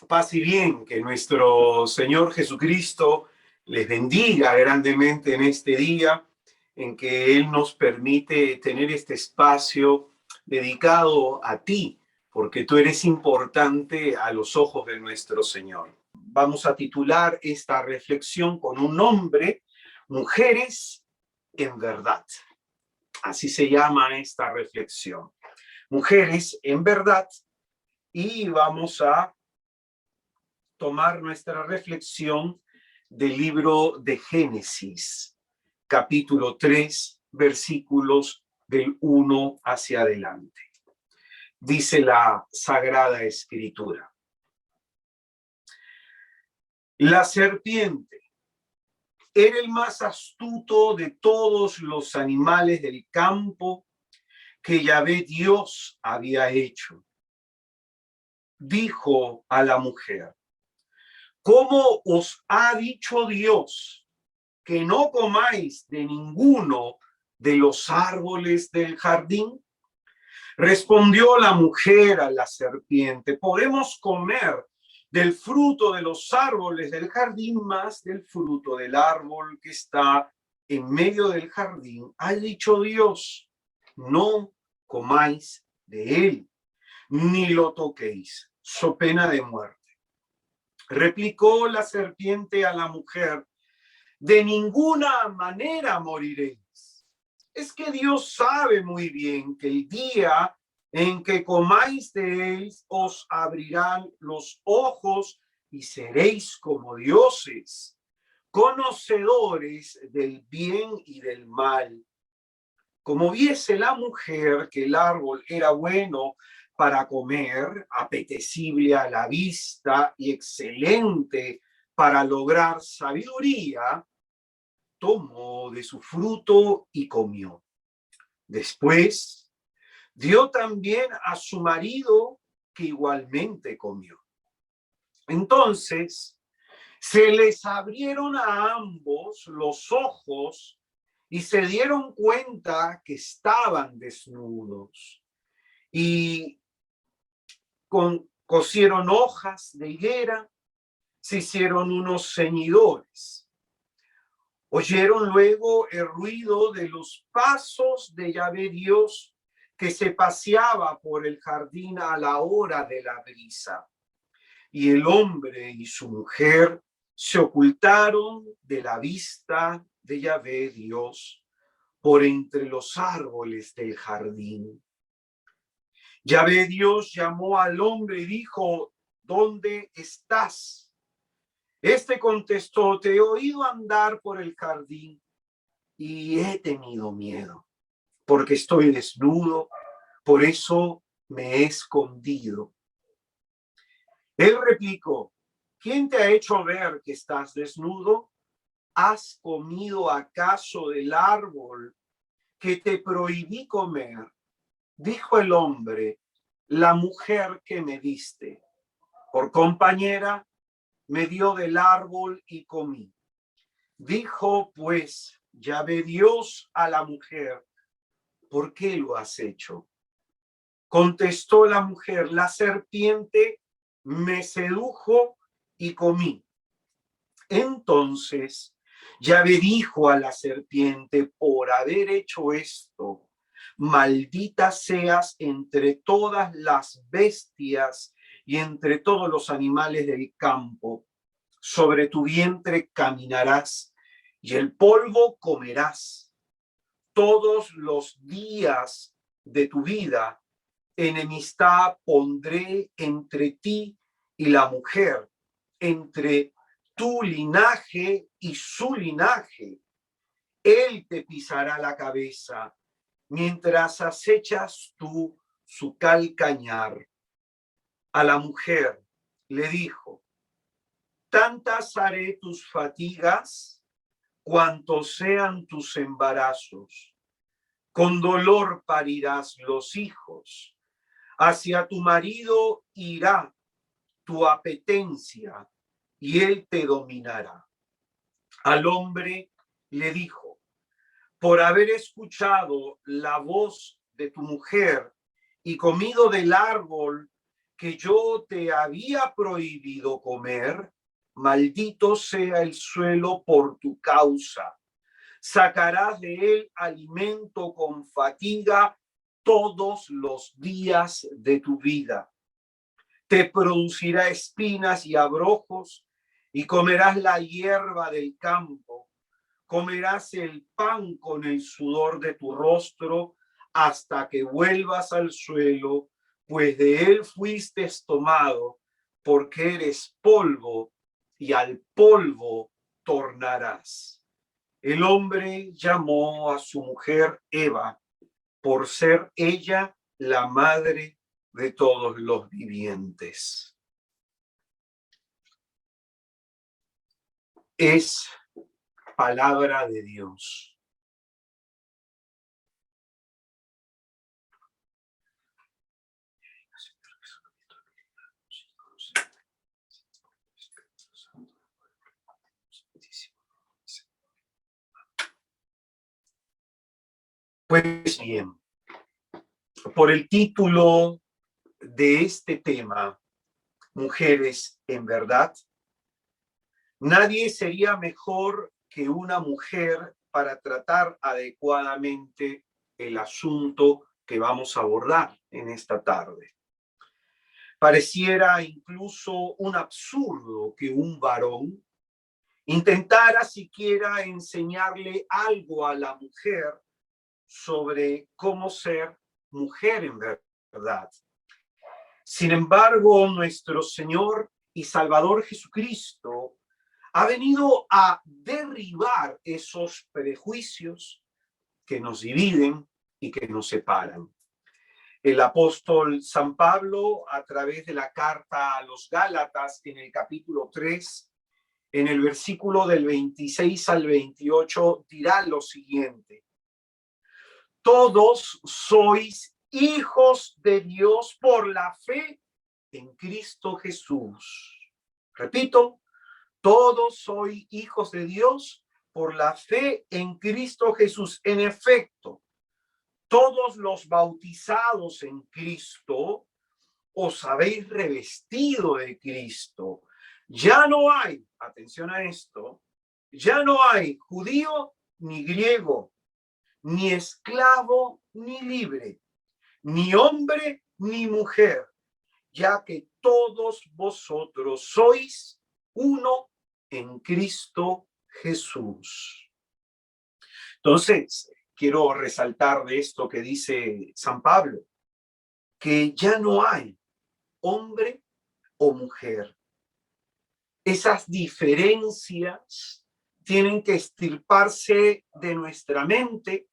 Paz y bien, que nuestro Señor Jesucristo les bendiga grandemente en este día en que Él nos permite tener este espacio dedicado a ti, porque tú eres importante a los ojos de nuestro Señor. Vamos a titular esta reflexión con un nombre: Mujeres en verdad. Así se llama esta reflexión. Mujeres en verdad. Y vamos a tomar nuestra reflexión del libro de Génesis, capítulo 3, versículos del 1 hacia adelante. Dice la Sagrada Escritura: la serpiente era el más astuto de todos los animales del campo que Yahvé Dios había hecho. Dijo a la mujer: ¿cómo os ha dicho Dios que no comáis de ninguno de los árboles del jardín? Respondió la mujer a la serpiente: podemos comer del fruto de los árboles del jardín, más del fruto del árbol que está en medio del jardín ha dicho Dios: no comáis de él, ni lo toquéis, so pena de muerte. Replicó la serpiente a la mujer: de ninguna manera moriréis. Es que Dios sabe muy bien que el día en que comáis de él os abrirán los ojos y seréis como dioses, conocedores del bien y del mal. Como viese la mujer que el árbol era bueno para comer, apetecible a la vista y excelente para lograr sabiduría, tomó de su fruto y comió. Después dio también a su marido, que igualmente comió. Entonces se les abrieron a ambos los ojos y se dieron cuenta que estaban desnudos, y cosieron hojas de higuera, se hicieron unos ceñidores. Oyeron luego el ruido de los pasos de Yahvé Dios, que se paseaba por el jardín a la hora de la brisa. Y el hombre y su mujer se ocultaron de la vista de Yahvé Dios por entre los árboles del jardín. Yahvé Dios llamó al hombre y dijo: ¿dónde estás? Este contestó: te he oído andar por el jardín y he tenido miedo, porque estoy desnudo, por eso me he escondido. Él replicó: ¿quién te ha hecho ver que estás desnudo? ¿Has comido acaso del árbol que te prohibí comer? Dijo el hombre: la mujer que me diste por compañera me dio del árbol y comí. Dijo pues Yahvé Dios a la mujer: ¿por qué lo has hecho? Contestó la mujer: la serpiente me sedujo y comí. Entonces Yahvé dijo a la serpiente: por haber hecho esto, maldita seas entre todas las bestias y entre todos los animales del campo. Sobre tu vientre caminarás y el polvo comerás todos los días de tu vida. Enemistad pondré entre ti y la mujer, entre tu linaje y su linaje. Él te pisará la cabeza, mientras acechas tú su calcañar. A la mujer le dijo: tantas haré tus fatigas cuantos sean tus embarazos. Con dolor parirás los hijos. Hacia tu marido irá tu apetencia y él te dominará. Al hombre le dijo: por haber escuchado la voz de tu mujer y comido del árbol que yo te había prohibido comer, maldito sea el suelo por tu causa. Sacarás de él alimento con fatiga todos los días de tu vida. Te producirá espinas y abrojos, y comerás la hierba del campo. Comerás el pan con el sudor de tu rostro hasta que vuelvas al suelo, pues de él fuiste tomado, porque eres polvo, y al polvo tornarás. El hombre llamó a su mujer Eva, por ser ella la madre de todos los vivientes. Es palabra de Dios. Pues bien, por el título de este tema, Mujeres en Verdad, nadie sería mejor que una mujer para tratar adecuadamente el asunto que vamos a abordar en esta tarde. Pareciera incluso un absurdo que un varón intentara siquiera enseñarle algo a la mujer sobre cómo ser mujer en verdad. Sin embargo, nuestro Señor y Salvador Jesucristo ha venido a derribar esos prejuicios que nos dividen y que nos separan. El apóstol San Pablo, a través de la carta a los Gálatas, en el capítulo 3, en el versículo del 26 al 28, dirá lo siguiente: todos sois hijos de Dios por la fe en Cristo Jesús. Repito, todos sois hijos de Dios por la fe en Cristo Jesús. En efecto, todos los bautizados en Cristo os habéis revestido de Cristo. Ya no hay, atención a esto, ya no hay judío ni griego, ni esclavo ni libre, ni hombre ni mujer, ya que todos vosotros sois uno en Cristo Jesús. Entonces, quiero resaltar de esto que dice San Pablo, que ya no hay hombre o mujer. Esas diferencias tienen que extirparse de nuestra mente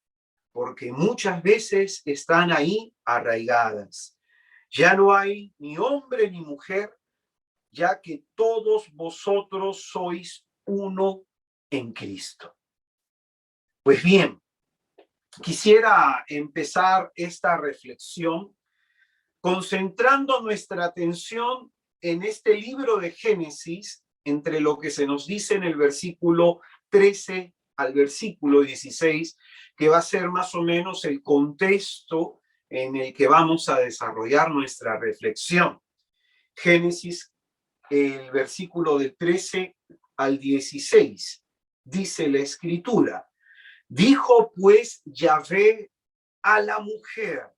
porque muchas veces están ahí arraigadas. Ya no hay ni hombre ni mujer, ya que todos vosotros sois uno en Cristo. Pues bien, quisiera empezar esta reflexión concentrando nuestra atención en este libro de Génesis, entre lo que se nos dice en el versículo 13 al versículo 16, que va a ser más o menos el contexto en el que vamos a desarrollar nuestra reflexión. Génesis, el versículo del 13 al 16, dice la Escritura: dijo pues Yahvé a la mujer: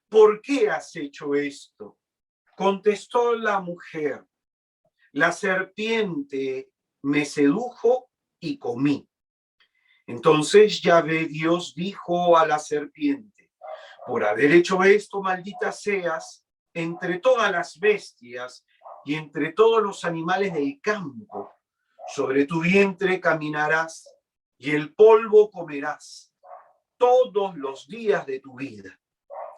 ¿por qué has hecho esto? Contestó la mujer: la serpiente me sedujo y comí. Entonces Yahvé Dios dijo a la serpiente: por haber hecho esto, maldita seas entre todas las bestias y entre todos los animales del campo. Sobre tu vientre caminarás y el polvo comerás todos los días de tu vida.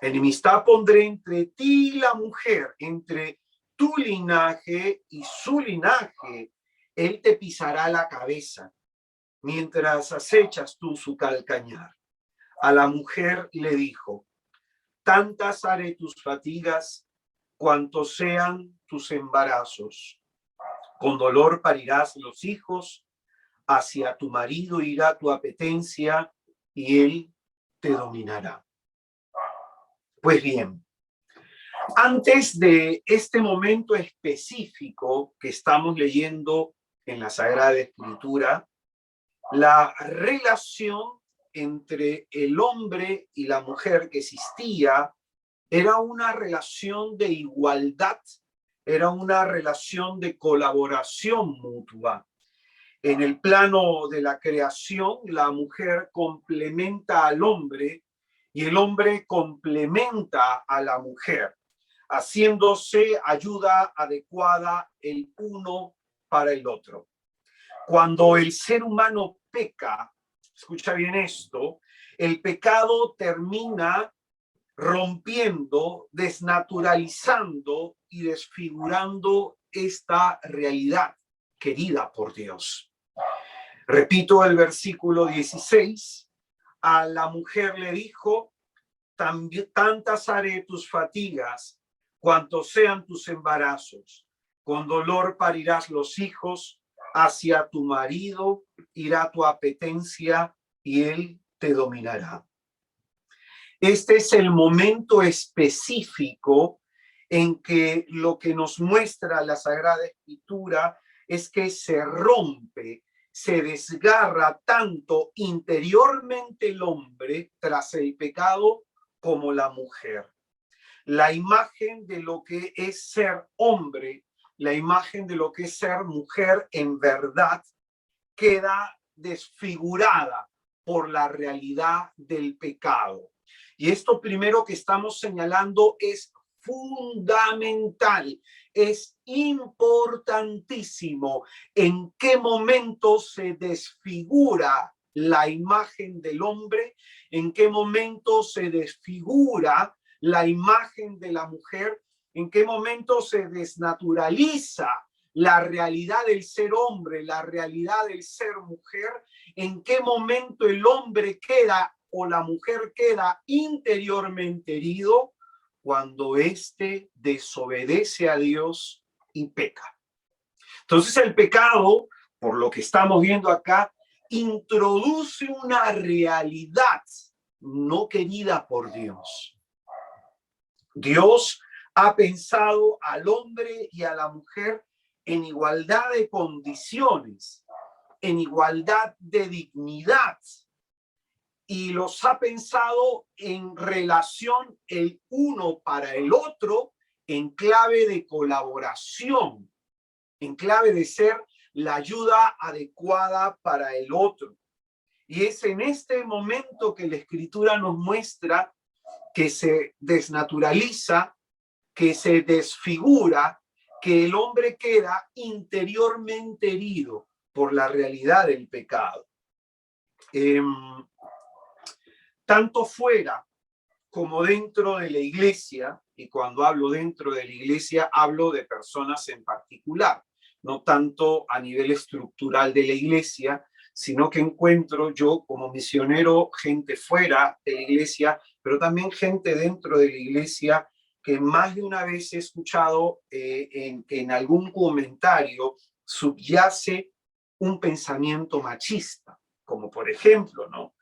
Enemistad pondré entre ti y la mujer, entre tu linaje y su linaje. Él te pisará la cabeza, mientras acechas tú su calcañar. A la mujer le dijo: tantas haré tus fatigas cuantos sean tus embarazos. Con dolor parirás los hijos, hacia tu marido irá tu apetencia y él te dominará. Pues bien, Antes de este momento específico que estamos leyendo en la Sagrada Escritura, la relación entre el hombre y la mujer que existía era una relación de igualdad, era una relación de colaboración mutua. En el plano de la creación, la mujer complementa al hombre y el hombre complementa a la mujer, haciéndose ayuda adecuada el uno para el otro. Cuando el ser humano peca, escucha bien esto, el pecado termina rompiendo, desnaturalizando y desfigurando esta realidad querida por Dios. Repito el versículo 16, a la mujer le dijo, tantas haré tus fatigas, cuantos sean tus embarazos. Con dolor parirás los hijos, hacia tu marido irá tu apetencia y él te dominará. Este es el momento específico en que lo que nos muestra la Sagrada Escritura es que se rompe, se desgarra tanto interiormente el hombre tras el pecado como la mujer. La imagen de lo que es ser hombre, la imagen de lo que es ser mujer en verdad, queda desfigurada por la realidad del pecado. Y esto primero que estamos señalando es fundamental, es importantísimo. ¿En qué momento se desfigura la imagen del hombre? ¿En qué momento se desfigura la imagen de la mujer? ¿En qué momento se desnaturaliza la realidad del ser hombre, la realidad del ser mujer? ¿En qué momento el hombre queda o la mujer queda interiormente herido? Cuando éste desobedece a Dios y peca. Entonces el pecado, por lo que estamos viendo acá, introduce una realidad no querida por Dios. Dios ha pensado al hombre y a la mujer en igualdad de condiciones, en igualdad de dignidad, y los ha pensado en relación el uno para el otro, en clave de colaboración, en clave de ser la ayuda adecuada para el otro. Y es en este momento que la Escritura nos muestra que se desnaturaliza, que se desfigura, que el hombre queda interiormente herido por la realidad del pecado. Tanto fuera como dentro de la iglesia, y cuando hablo dentro de la iglesia hablo de personas en particular, no tanto a nivel estructural de la iglesia, sino que encuentro yo como misionero gente fuera de la iglesia, pero también gente dentro de la iglesia que más de una vez he escuchado en algún comentario subyace un pensamiento machista, como por ejemplo, ¿no?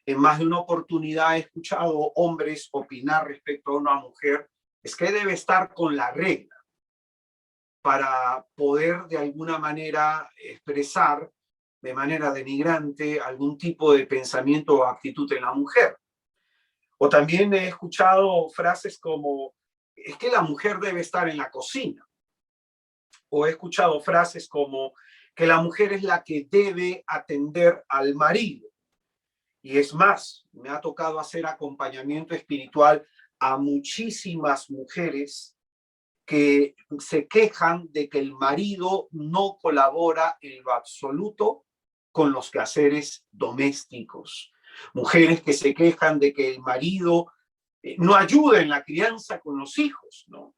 En más de una oportunidad he escuchado hombres opinar respecto a una mujer, es que debe estar con la regla para poder de alguna manera expresar de manera denigrante algún tipo de pensamiento o actitud en la mujer. O también he escuchado frases como, es que la mujer debe estar en la cocina. O he escuchado frases como que la mujer es la que debe atender al marido. Y es más, me ha tocado hacer acompañamiento espiritual a muchísimas mujeres que se quejan de que el marido no colabora en lo absoluto con los quehaceres domésticos. Mujeres que se quejan de que el marido no ayuda en la crianza con los hijos, ¿no?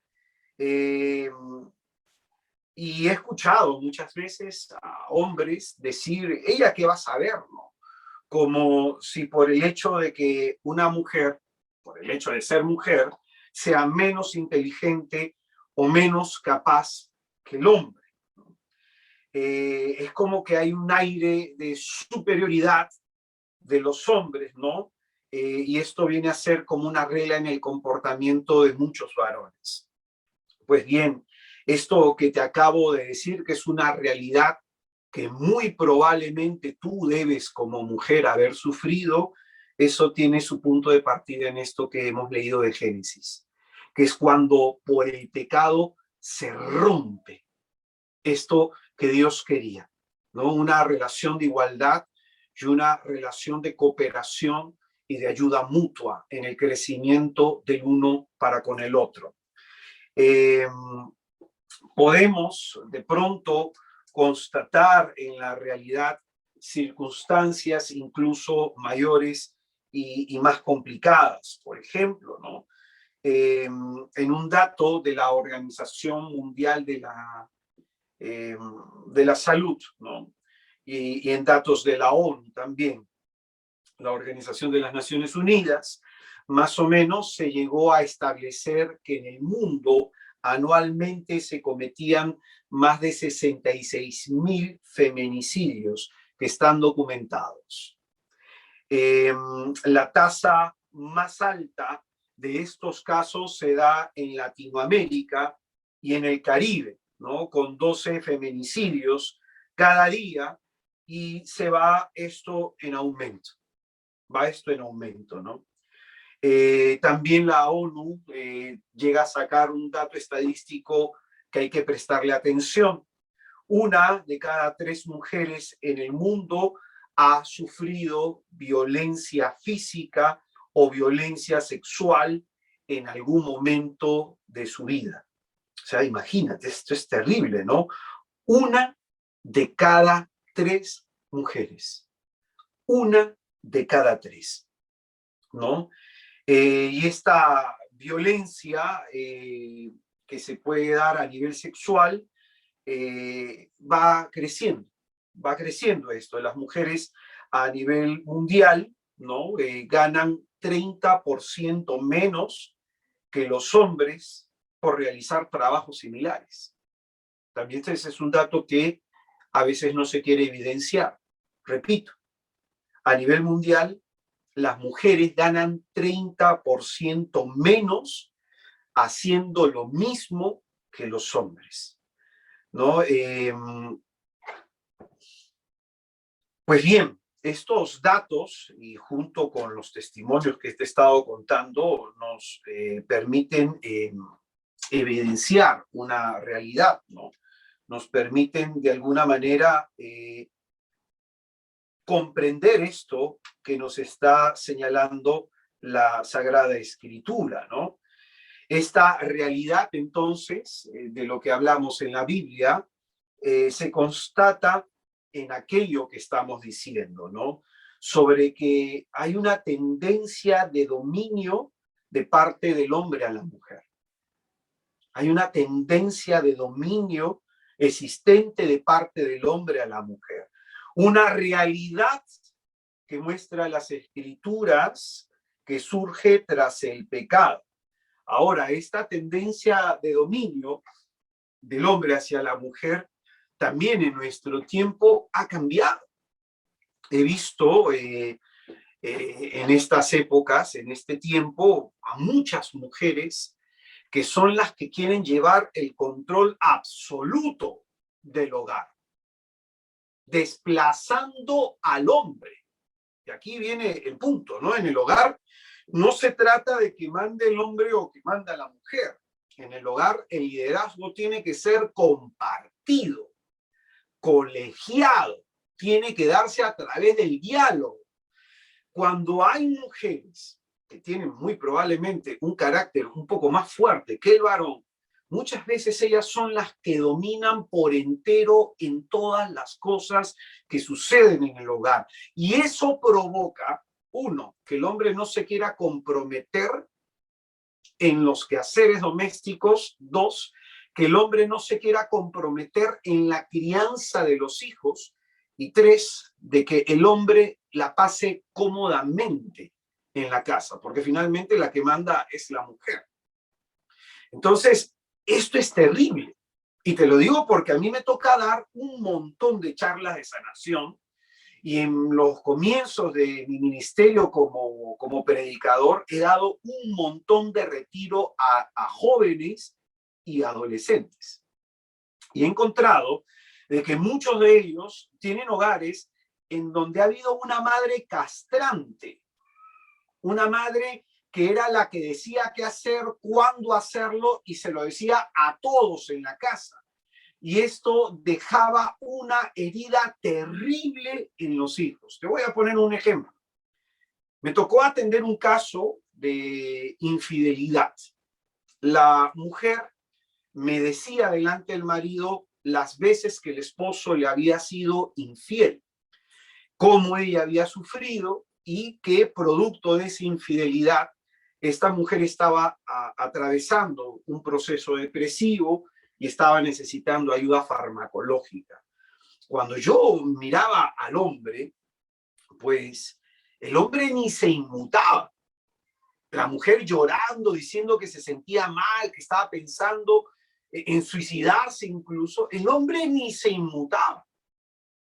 Y he escuchado muchas veces a hombres decir, ¿ella qué va a saber, no? Como si por el hecho de que una mujer, por el hecho de ser mujer, sea menos inteligente o menos capaz que el hombre. Es como que hay un aire de superioridad de los hombres, ¿no? y esto viene a ser como una regla en el comportamiento de muchos varones. Pues bien, esto que te acabo de decir, que es una realidad que muy probablemente tú debes como mujer haber sufrido, eso tiene su punto de partida en esto que hemos leído de Génesis, que es cuando por el pecado se rompe esto que Dios quería, ¿no? Una relación de igualdad y una relación de cooperación y de ayuda mutua en el crecimiento del uno para con el otro. Podemos de pronto constatar en la realidad circunstancias incluso mayores y más complicadas. Por ejemplo, ¿no? En un dato de la Organización Mundial de la Salud, ¿no? Y en datos de la ONU también, la Organización de las Naciones Unidas, más o menos se llegó a establecer que en el mundo anualmente se cometían más de 66.000 feminicidios que están documentados. La tasa más alta de estos casos se da en Latinoamérica y en el Caribe, ¿no? Con 12 feminicidios cada día, y se va esto en aumento. Va esto en aumento, ¿no? También la ONU llega a sacar un dato estadístico que hay que prestarle atención. 1 de cada 3 mujeres en el mundo ha sufrido violencia física o violencia sexual en algún momento de su vida. O sea, imagínate, esto es terrible, ¿no? 1 de cada 3 mujeres. 1 de cada 3, ¿no? Y esta violencia que se puede dar a nivel sexual va creciendo esto. Las mujeres a nivel mundial, ¿no? Ganan 30% menos que los hombres por realizar trabajos similares. También ese es un dato que a veces no se quiere evidenciar. Repito, a nivel mundial, las mujeres ganan 30% menos haciendo lo mismo que los hombres, ¿no? Pues bien, estos datos, y junto con los testimonios que te he estado contando, nos permiten evidenciar una realidad, ¿no? Nos permiten de alguna manera comprender esto que nos está señalando la Sagrada Escritura, ¿no? Esta realidad, entonces, de lo que hablamos en la Biblia, se constata en aquello que estamos diciendo, ¿no? Sobre que hay una tendencia de dominio de parte del hombre a la mujer. Hay una tendencia de dominio existente de parte del hombre a la mujer. Una realidad que muestra las Escrituras que surge tras el pecado. Ahora, esta tendencia de dominio del hombre hacia la mujer también en nuestro tiempo ha cambiado. He visto en estas épocas, en este tiempo, a muchas mujeres que son las que quieren llevar el control absoluto del hogar, desplazando al hombre. Y aquí viene el punto, ¿no? En el hogar no se trata de que mande el hombre o que manda la mujer. En el hogar el liderazgo tiene que ser compartido, colegiado, tiene que darse a través del diálogo. Cuando hay mujeres que tienen muy probablemente un carácter un poco más fuerte que el varón, muchas veces ellas son las que dominan por entero en todas las cosas que suceden en el hogar. Y eso provoca, 1, que el hombre no se quiera comprometer en los quehaceres domésticos. 2, que el hombre no se quiera comprometer en la crianza de los hijos. Y 3, de que el hombre la pase cómodamente en la casa, porque finalmente la que manda es la mujer. Entonces, esto es terrible. Y te lo digo porque a mí me toca dar un montón de charlas de sanación Y en los comienzos de mi ministerio como predicador, he dado un montón de retiro a jóvenes y adolescentes. Y he encontrado de que muchos de ellos tienen hogares en donde ha habido una madre castrante, una madre que era la que decía qué hacer, cuándo hacerlo, y se lo decía a todos en la casa. Y esto dejaba una herida terrible en los hijos. Te voy a poner un ejemplo. Me tocó atender un caso de infidelidad. La mujer me decía delante del marido las veces que el esposo le había sido infiel, cómo ella había sufrido y que producto de esa infidelidad, esta mujer estaba atravesando un proceso depresivo y estaba necesitando ayuda farmacológica. Cuando yo miraba al hombre, pues el hombre ni se inmutaba. La mujer llorando, diciendo que se sentía mal, que estaba pensando en suicidarse incluso, el hombre ni se inmutaba.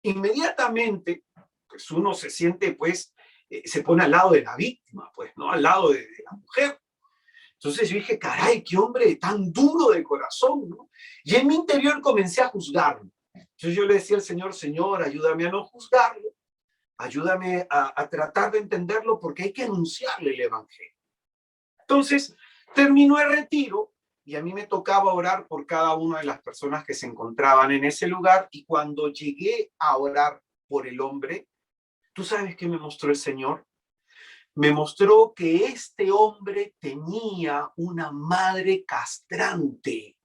Inmediatamente, pues uno se siente, pues, se pone al lado de la víctima, pues, ¿no? Al lado de la mujer. Entonces yo dije, caray, qué hombre tan duro de corazón, ¿no? Y en mi interior comencé a juzgarlo. Entonces yo le decía al Señor, Señor, ayúdame a no juzgarlo, ayúdame a tratar de entenderlo porque hay que anunciarle el evangelio. Entonces terminó el retiro y a mí me tocaba orar por cada una de las personas que se encontraban en ese lugar, y cuando llegué a orar por el hombre, ¿tú sabes qué me mostró el Señor? Me mostró que este hombre tenía una madre castrante,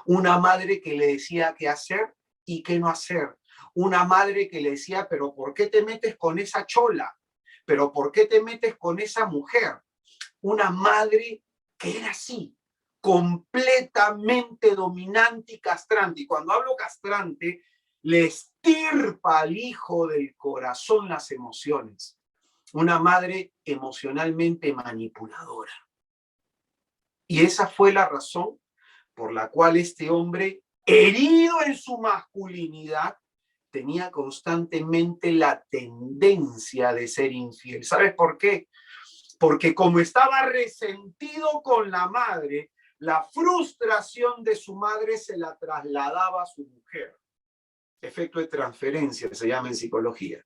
una madre que le decía qué hacer y qué no hacer, una madre que le decía, pero ¿por qué te metes con esa chola? ¿Pero por qué te metes con esa mujer? Una madre que era así, completamente dominante y castrante. Y cuando hablo castrante, le estirpa al hijo del corazón las emociones. Una madre emocionalmente manipuladora. Y esa fue la razón por la cual este hombre, herido en su masculinidad, tenía constantemente la tendencia de ser infiel. ¿Sabes por qué? Porque como estaba resentido con la madre, la frustración de su madre se la trasladaba a su mujer. Efecto de transferencia se llama en psicología.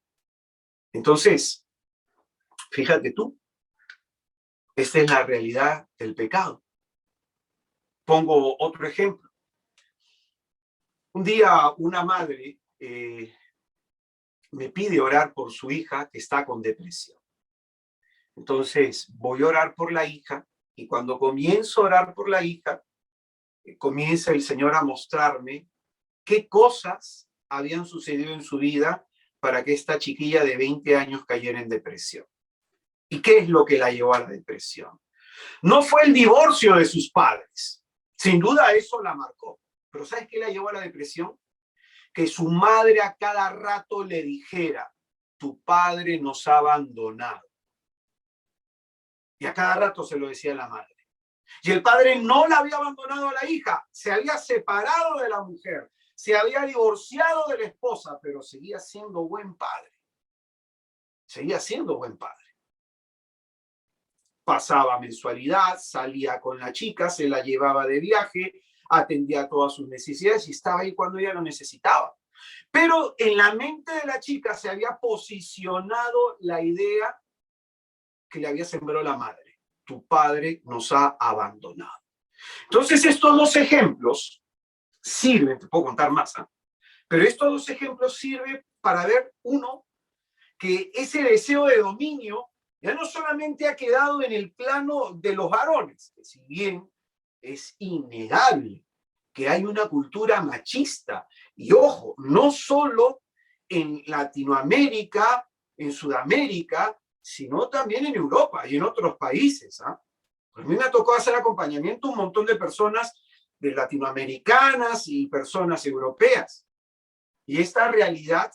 Entonces, fíjate tú, esta es la realidad del pecado. Pongo otro ejemplo. Un día una madre me pide orar por su hija que está con depresión. Entonces voy a orar por la hija, y cuando comienzo a orar por la hija, comienza el Señor a mostrarme qué cosas habían sucedido en su vida para que esta chiquilla de 20 años cayera en depresión. ¿Y qué es lo que la llevó a la depresión? No fue el divorcio de sus padres. Sin duda eso la marcó. Pero ¿sabes qué la llevó a la depresión? Que su madre a cada rato le dijera, tu padre nos ha abandonado. Y a cada rato se lo decía la madre. Y el padre no la había abandonado a la hija, se había separado de la mujer, se había divorciado de la esposa, pero seguía siendo buen padre. Seguía siendo buen padre. Pasaba mensualidad, salía con la chica, se la llevaba de viaje, atendía todas sus necesidades y estaba ahí cuando ella lo necesitaba. Pero en la mente de la chica se había posicionado la idea que le había sembrado la madre. Tu padre nos ha abandonado. Entonces estos dos ejemplos sirven, te puedo contar más, ¿eh? Pero estos dos ejemplos sirven para ver, uno, que ese deseo de dominio ya no solamente ha quedado en el plano de los varones, que si bien es innegable que hay una cultura machista, y ojo, no solo en Latinoamérica, en Sudamérica, sino también en Europa y en otros países, ¿eh? A mí me tocó hacer acompañamiento a un montón de personas de latinoamericanas y personas europeas. Y esta realidad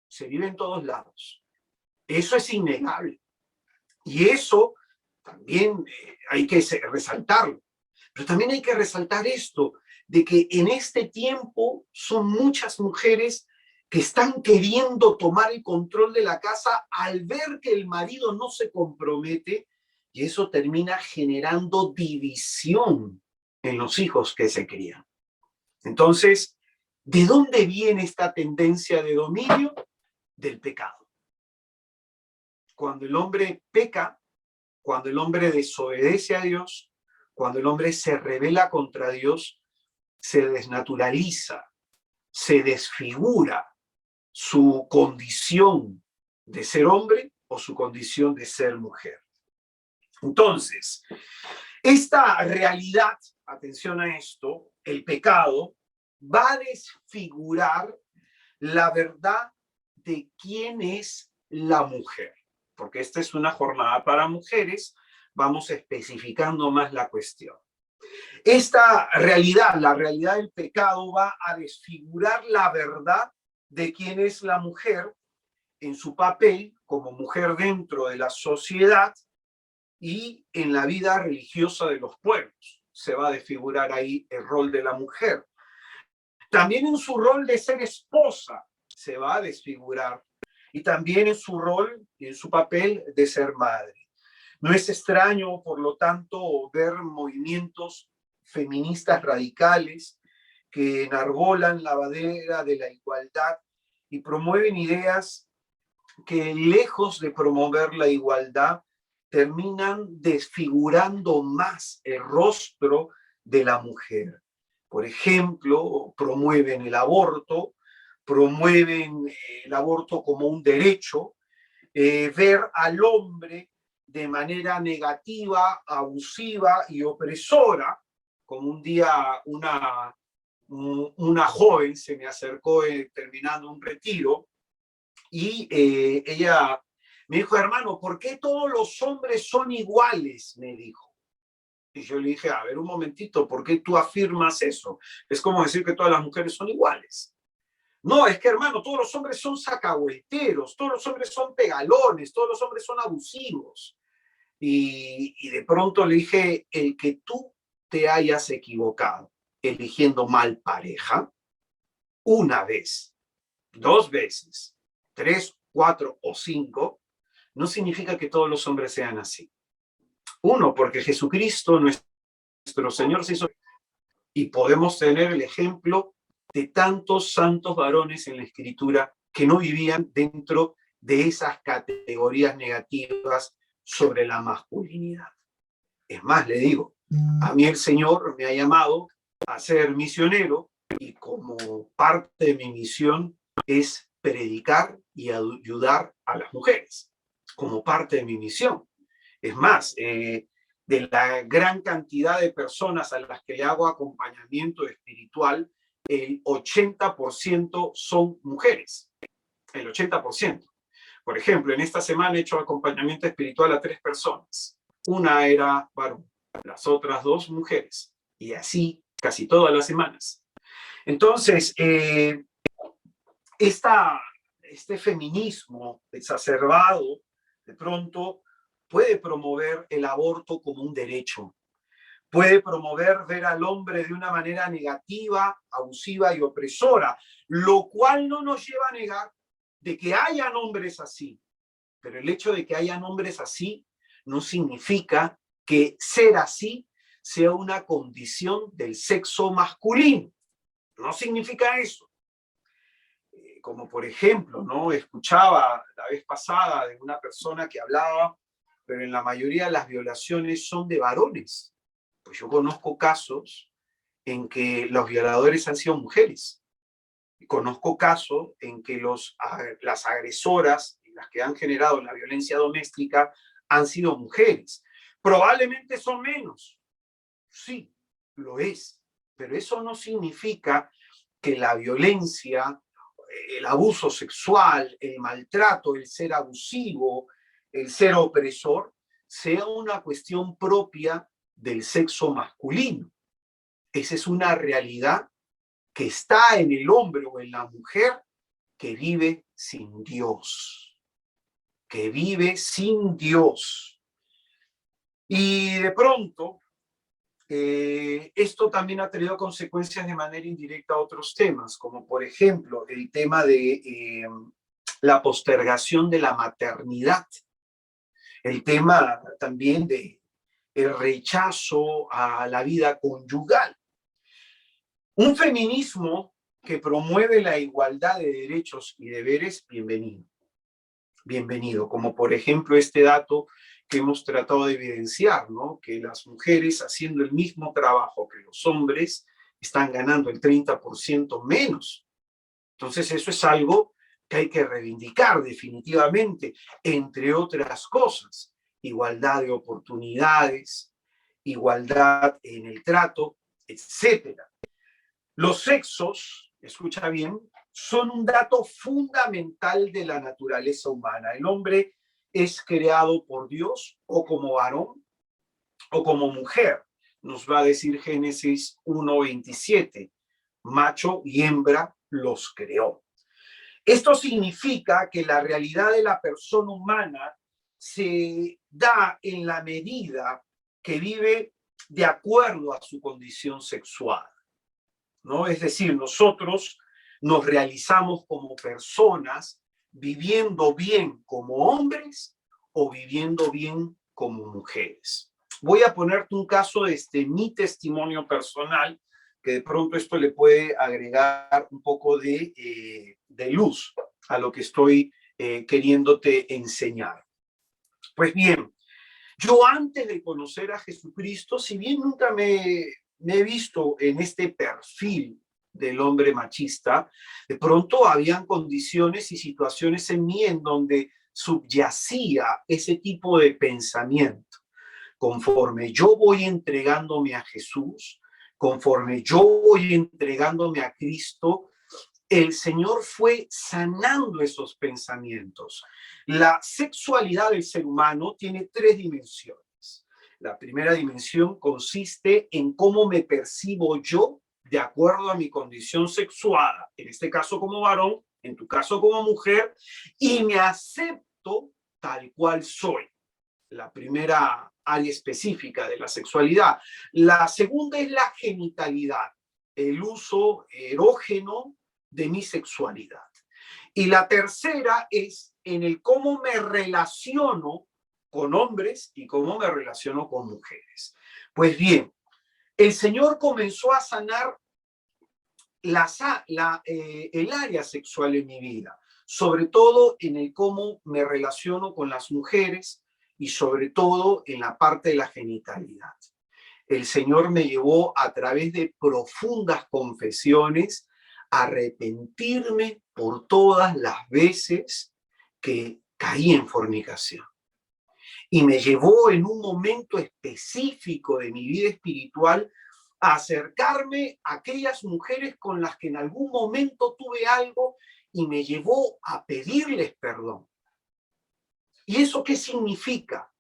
se vive en todos lados. Eso es innegable. Y eso también hay que resaltarlo. Pero también hay que resaltar esto, de que en este tiempo son muchas mujeres que están queriendo tomar el control de la casa al ver que el marido no se compromete, y eso termina generando división en los hijos que se crían. Entonces, ¿de dónde viene esta tendencia de dominio? Del pecado. Cuando el hombre peca, cuando el hombre desobedece a Dios, cuando el hombre se rebela contra Dios, se desnaturaliza, se desfigura su condición de ser hombre o su condición de ser mujer. Entonces, esta realidad, atención a esto, el pecado, va a desfigurar la verdad de quién es la mujer. Porque esta es una jornada para mujeres, vamos especificando más la cuestión. Esta realidad, la realidad del pecado, va a desfigurar la verdad de quién es la mujer en su papel como mujer dentro de la sociedad y en la vida religiosa de los pueblos. Se va a desfigurar ahí el rol de la mujer. También en su rol de ser esposa se va a desfigurar, y también en su rol y en su papel de ser madre. No es extraño, por lo tanto, ver movimientos feministas radicales que enarbolan la bandera de la igualdad y promueven ideas que, lejos de promover la igualdad, terminan desfigurando más el rostro de la mujer. Por ejemplo, promueven el aborto como un derecho, ver al hombre de manera negativa, abusiva y opresora. Como un día una joven se me acercó terminando un retiro y ella me dijo: hermano, ¿por qué todos los hombres son iguales? Me dijo. Y yo le dije: a ver, un momentito, ¿por qué tú afirmas eso? Es como decir que todas las mujeres son iguales. No, es que, hermano, todos los hombres son sacahueteros, todos los hombres son pegalones, todos los hombres son abusivos. Y de pronto le dije: el que tú te hayas equivocado eligiendo mal pareja, una vez, dos veces, 3, 4 o 5, no significa que todos los hombres sean así. Uno, porque Jesucristo, nuestro Señor, se hizo, y podemos tener el ejemplo de tantos santos varones en la Escritura que no vivían dentro de esas categorías negativas sobre la masculinidad. Es más, le digo, a mí el Señor me ha llamado a ser misionero, y como parte de mi misión es predicar y ayudar a las mujeres, como parte de mi misión. Es más, de la gran cantidad de personas a las que le hago acompañamiento espiritual, el 80% son mujeres, el 80%. Por ejemplo, en esta semana he hecho acompañamiento espiritual a 3 personas. Una era varón, las otras 2 mujeres, y así casi todas las semanas. Entonces, este feminismo exacerbado de pronto puede promover el aborto como un derecho, puede promover ver al hombre de una manera negativa, abusiva y opresora, lo cual no nos lleva a negar de que hayan hombres así. Pero el hecho de que hayan hombres así no significa que ser así sea una condición del sexo masculino. No significa eso. Como por ejemplo, ¿no? Escuchaba la vez pasada de una persona que hablaba, pero en la mayoría de las violaciones son de varones. Pues yo conozco casos en que los violadores han sido mujeres. Y conozco casos en que las agresoras, las que han generado la violencia doméstica, han sido mujeres. Probablemente son menos. Sí, lo es. Pero eso no significa que la violencia, el abuso sexual, el maltrato, el ser abusivo, el ser opresor, sea una cuestión propia del sexo masculino. Esa es una realidad que está en el hombre o en la mujer que vive sin Dios, que vive sin Dios. Y de pronto, Esto también ha traído consecuencias de manera indirecta a otros temas, como por ejemplo el tema de la postergación de la maternidad, el tema también de el rechazo a la vida conyugal. Un feminismo que promueve la igualdad de derechos y deberes, bienvenido. Bienvenido, como por ejemplo este dato que hemos tratado de evidenciar, ¿no? Que las mujeres haciendo el mismo trabajo que los hombres están ganando el 30% menos. Entonces eso es algo que hay que reivindicar definitivamente, entre otras cosas. Igualdad de oportunidades, igualdad en el trato, etcétera. Los sexos, escucha bien, son un dato fundamental de la naturaleza humana. El hombre es creado por Dios o como varón o como mujer. Nos va a decir Génesis 1:27. Macho y hembra los creó. Esto significa que la realidad de la persona humana se da en la medida que vive de acuerdo a su condición sexual, ¿no? Es decir, nosotros nos realizamos como personas viviendo bien como hombres o viviendo bien como mujeres. Voy a ponerte un caso de mi testimonio personal, que de pronto esto le puede agregar un poco de luz a lo que estoy queriéndote enseñar. Pues bien, yo antes de conocer a Jesucristo, si bien nunca me he visto en este perfil del hombre machista, de pronto habían condiciones y situaciones en mí en donde subyacía ese tipo de pensamiento. Conforme yo voy entregándome a Jesús, conforme yo voy entregándome a Cristo, el Señor fue sanando esos pensamientos. La sexualidad del ser humano tiene tres dimensiones. La primera dimensión consiste en cómo me percibo yo de acuerdo a mi condición sexual, en este caso como varón, en tu caso como mujer, y me acepto tal cual soy. La primera área específica de la sexualidad. La segunda es la genitalidad, el uso erógeno de mi sexualidad. Y la tercera es en el cómo me relaciono con hombres y cómo me relaciono con mujeres. Pues bien, el Señor comenzó a sanar el área sexual en mi vida, sobre todo en el cómo me relaciono con las mujeres y sobre todo en la parte de la genitalidad. El Señor me llevó a través de profundas confesiones a arrepentirme por todas las veces que caí en fornicación. Y me llevó en un momento específico de mi vida espiritual a acercarme a aquellas mujeres con las que en algún momento tuve algo y me llevó a pedirles perdón. ¿Y eso qué significa?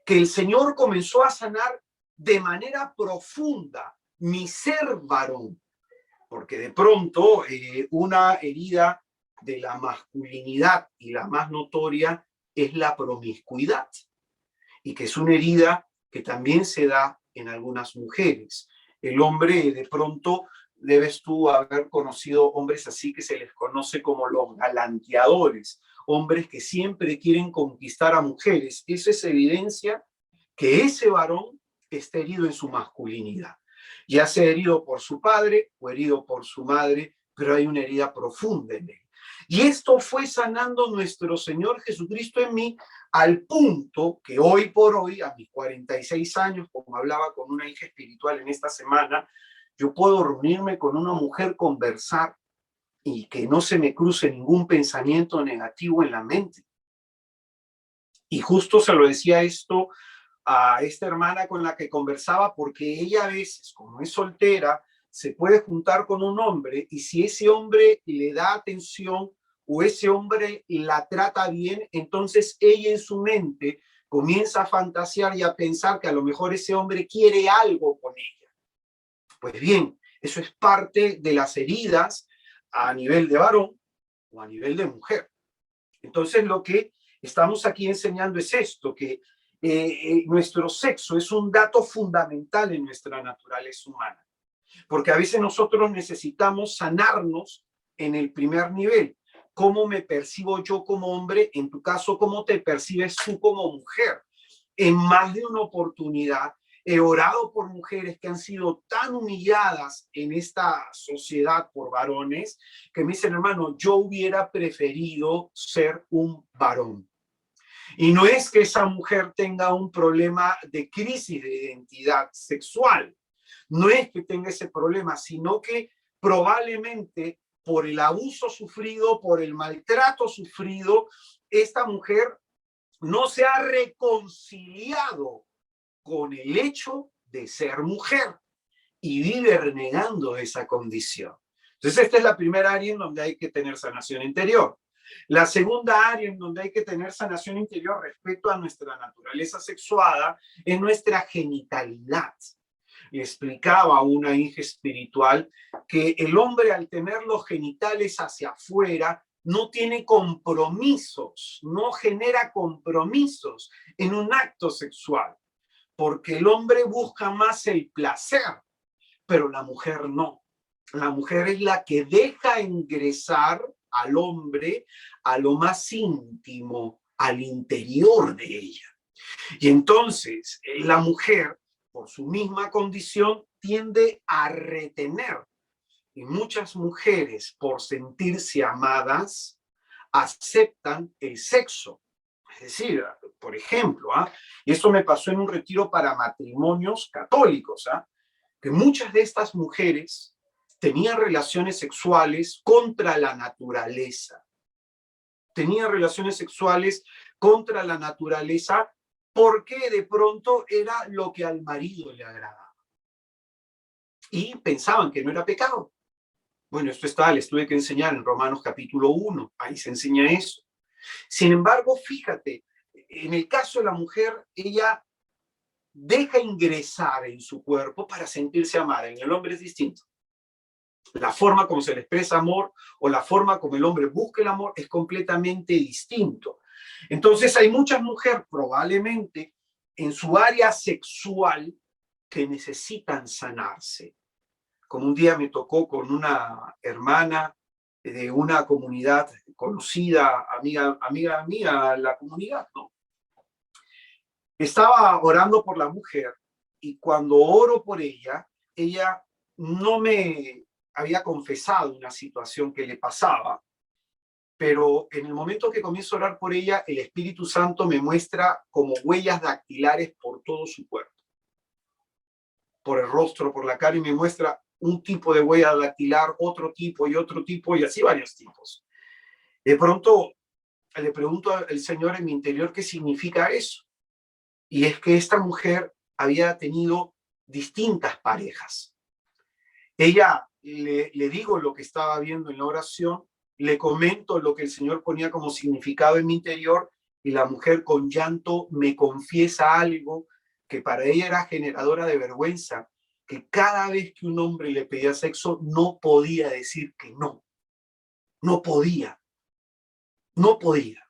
Que el Señor comenzó a sanar de manera profunda mi ser varón, porque de pronto una herida de la masculinidad y la más notoria es la promiscuidad, y que es una herida que también se da en algunas mujeres. El hombre, de pronto, debes tú haber conocido hombres así que se les conoce como los galanteadores, hombres que siempre quieren conquistar a mujeres. Eso es evidencia que ese varón está herido en su masculinidad, ya sea herido por su padre o herido por su madre, pero hay una herida profunda en él. Y esto fue sanando nuestro Señor Jesucristo en mí, al punto que hoy por hoy, a mis 46 años, como hablaba con una hija espiritual en esta semana, yo puedo reunirme con una mujer, conversar y que no se me cruce ningún pensamiento negativo en la mente. Y justo se lo decía esto a esta hermana con la que conversaba, porque ella a veces, como es soltera, se puede juntar con un hombre y si ese hombre le da atención o ese hombre la trata bien, entonces ella en su mente comienza a fantasear y a pensar que a lo mejor ese hombre quiere algo con ella. Pues bien, eso es parte de las heridas a nivel de varón o a nivel de mujer. Entonces lo que estamos aquí enseñando es esto, que nuestro sexo es un dato fundamental en nuestra naturaleza humana, porque a veces nosotros necesitamos sanarnos en el primer nivel. ¿Cómo me percibo yo como hombre? En tu caso, ¿cómo te percibes tú como mujer? En más de una oportunidad he orado por mujeres que han sido tan humilladas en esta sociedad por varones que me dicen, hermano, yo hubiera preferido ser un varón. Y no es que esa mujer tenga un problema de crisis de identidad sexual, no es que tenga ese problema, sino que probablemente por el abuso sufrido, por el maltrato sufrido, esta mujer no se ha reconciliado con el hecho de ser mujer y vive renegando esa condición. Entonces, esta es la primera área en donde hay que tener sanación interior. La segunda área en donde hay que tener sanación interior respecto a nuestra naturaleza sexuada es nuestra genitalidad. Le explicaba a una hija espiritual que el hombre, al tener los genitales hacia afuera, no tiene compromisos, no genera compromisos en un acto sexual, porque el hombre busca más el placer, pero la mujer no. La mujer es la que deja ingresar al hombre a lo más íntimo, al interior de ella. Y entonces la mujer, por su misma condición, tiende a retener. Y muchas mujeres, por sentirse amadas, aceptan el sexo. Es decir, por ejemplo, y esto me pasó en un retiro para matrimonios católicos, que muchas de estas mujeres tenían relaciones sexuales contra la naturaleza. Tenían relaciones sexuales contra la naturaleza porque de pronto era lo que al marido le agradaba. Y pensaban que no era pecado. Bueno, esto está, les tuve que enseñar en Romanos capítulo 1, ahí se enseña eso. Sin embargo, fíjate, en el caso de la mujer, ella deja ingresar en su cuerpo para sentirse amada. En el hombre es distinto. La forma como se le expresa amor o la forma como el hombre busca el amor es completamente distinto. Entonces hay muchas mujeres probablemente en su área sexual que necesitan sanarse. Como un día me tocó con una hermana de una comunidad conocida, amiga mía, la comunidad, ¿no? Estaba orando por la mujer y cuando oro por ella, ella no me había confesado una situación que le pasaba, pero en el momento que comienzo a orar por ella, el Espíritu Santo me muestra como huellas dactilares por todo su cuerpo, por el rostro, por la cara, y me muestra un tipo de huella dactilar, otro tipo y así varios tipos. De pronto le pregunto al Señor en mi interior qué significa eso. Y es que esta mujer había tenido distintas parejas. Ella le digo lo que estaba viendo en la oración, le comento lo que el Señor ponía como significado en mi interior y la mujer con llanto me confiesa algo que para ella era generadora de vergüenza, que cada vez que un hombre le pedía sexo no podía decir que no. No podía. No podía.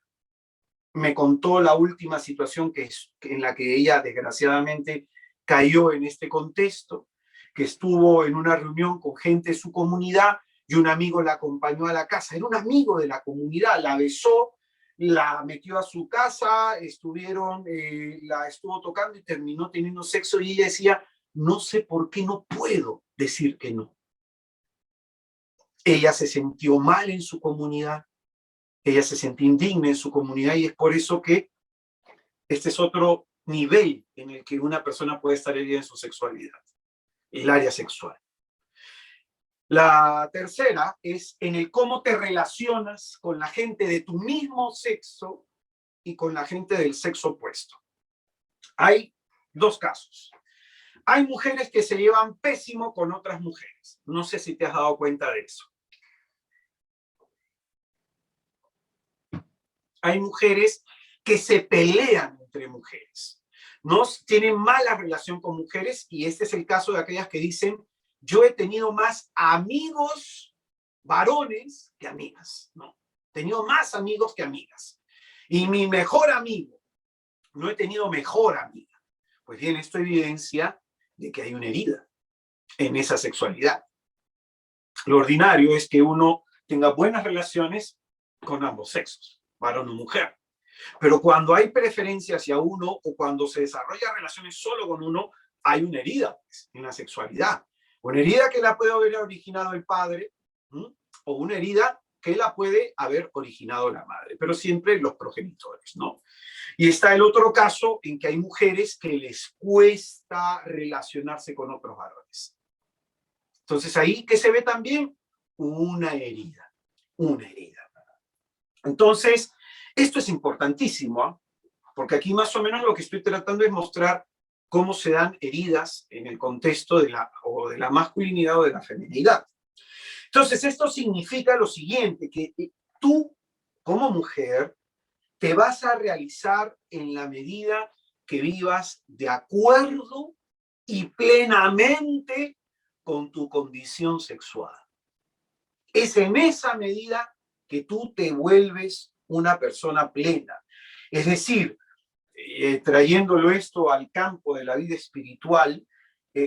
Me contó la última situación en la que ella desgraciadamente cayó en este contexto, que estuvo en una reunión con gente de su comunidad y un amigo la acompañó a la casa. Era un amigo de la comunidad, la besó, la metió a su casa, la estuvo tocando y terminó teniendo sexo y ella decía, no sé por qué no puedo decir que no. Ella se sintió mal en su comunidad, ella se sentía indigna en su comunidad y es por eso que este es otro nivel en el que una persona puede estar herida en su sexualidad, el área sexual. La tercera es en el cómo te relacionas con la gente de tu mismo sexo y con la gente del sexo opuesto. Hay dos casos. Hay mujeres que se llevan pésimo con otras mujeres. No sé si te has dado cuenta de eso. Hay mujeres que se pelean entre mujeres. No tienen mala relación con mujeres y este es el caso de aquellas que dicen, yo he tenido más amigos varones que amigas. No, he tenido más amigos que amigas. Y mi mejor amigo no he tenido mejor amiga. Pues bien, esto evidencia de que hay una herida en esa sexualidad. Lo ordinario es que uno tenga buenas relaciones con ambos sexos, varón o mujer. Pero cuando hay preferencia hacia uno o cuando se desarrolla relaciones solo con uno, hay una herida pues, en la sexualidad. Una herida que la puede haber originado el padre, ¿sí? O una herida que la puede haber originado la madre, pero siempre los progenitores, ¿no? Y está el otro caso en que hay mujeres que les cuesta relacionarse con otros varones. Entonces ahí que se ve también una herida, una herida. Entonces, esto es importantísimo, ¿eh? Porque aquí más o menos lo que estoy tratando es mostrar cómo se dan heridas en el contexto de la masculinidad o de la feminidad. Entonces, esto significa lo siguiente, que tú, como mujer, te vas a realizar en la medida que vivas de acuerdo y plenamente con tu condición sexual. Es en esa medida que tú te vuelves una persona plena. Es decir, trayéndolo esto al campo de la vida espiritual,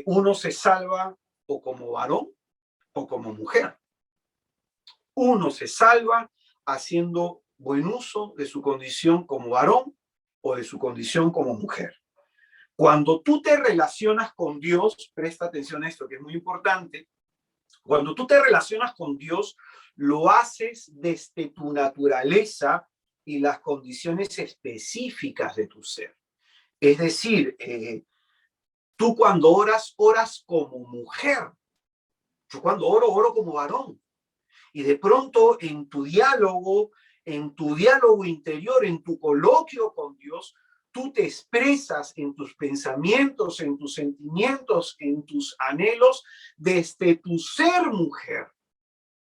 uno se salva o como varón o como mujer. Uno se salva haciendo buen uso de su condición como varón o de su condición como mujer. Cuando tú te relacionas con Dios, presta atención a esto que es muy importante, cuando tú te relacionas con Dios, lo haces desde tu naturaleza y las condiciones específicas de tu ser. Es decir, tú cuando oras, oras como mujer. Yo cuando oro como varón. Y de pronto en tu diálogo interior, en tu coloquio con Dios, tú te expresas en tus pensamientos, en tus sentimientos, en tus anhelos, desde tu ser mujer.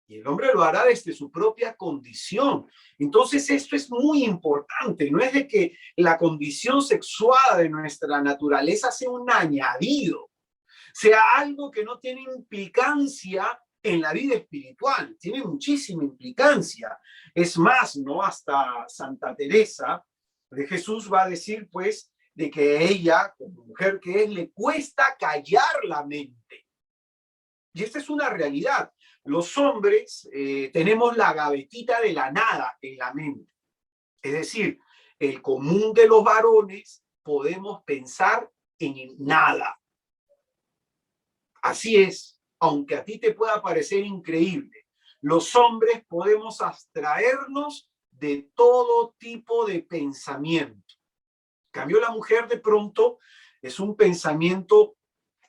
Y el hombre lo hará desde su propia condición. Entonces esto es muy importante. No es de que la condición sexual de nuestra naturaleza sea un añadido, sea algo que no tiene implicancia en la vida espiritual, tiene muchísima implicancia. Es más, ¿no? Hasta Santa Teresa de Jesús va a decir, pues, de que ella, como mujer que es, le cuesta callar la mente. Y esta es una realidad. Los hombres tenemos la gavetita de la nada en la mente. Es decir, el común de los varones podemos pensar en nada. Así es, aunque a ti te pueda parecer increíble, los hombres podemos abstraernos de todo tipo de pensamiento. En cambio, la mujer de pronto es un pensamiento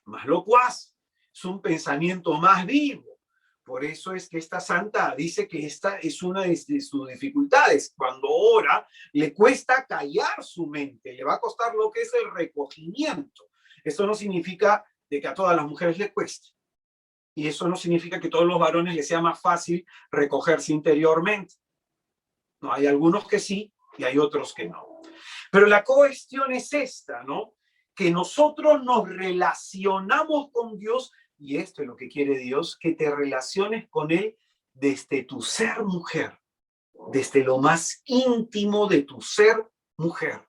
más locuaz, es un pensamiento más vivo. Por eso es que esta santa dice que esta es una de sus dificultades. Cuando ora, le cuesta callar su mente, le va a costar lo que es el recogimiento. Eso no significa de que a todas las mujeres les cueste. Y eso no significa que a todos los varones les sea más fácil recogerse interiormente. No, hay algunos que sí y hay otros que no. Pero la cuestión es esta, ¿no? Que nosotros nos relacionamos con Dios, y esto es lo que quiere Dios, que te relaciones con Él desde tu ser mujer, desde lo más íntimo de tu ser mujer,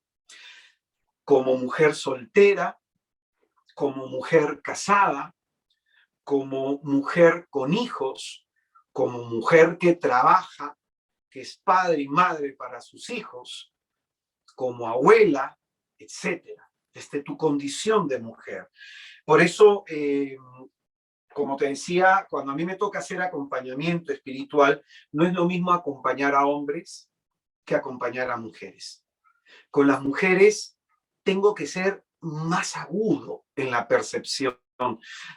como mujer soltera, como mujer casada, como mujer con hijos, como mujer que trabaja, que es padre y madre para sus hijos, como abuela, etcétera, desde tu condición de mujer. Por eso, como te decía, cuando a mí me toca hacer acompañamiento espiritual, no es lo mismo acompañar a hombres que acompañar a mujeres. Con las mujeres tengo que ser más agudo en la percepción,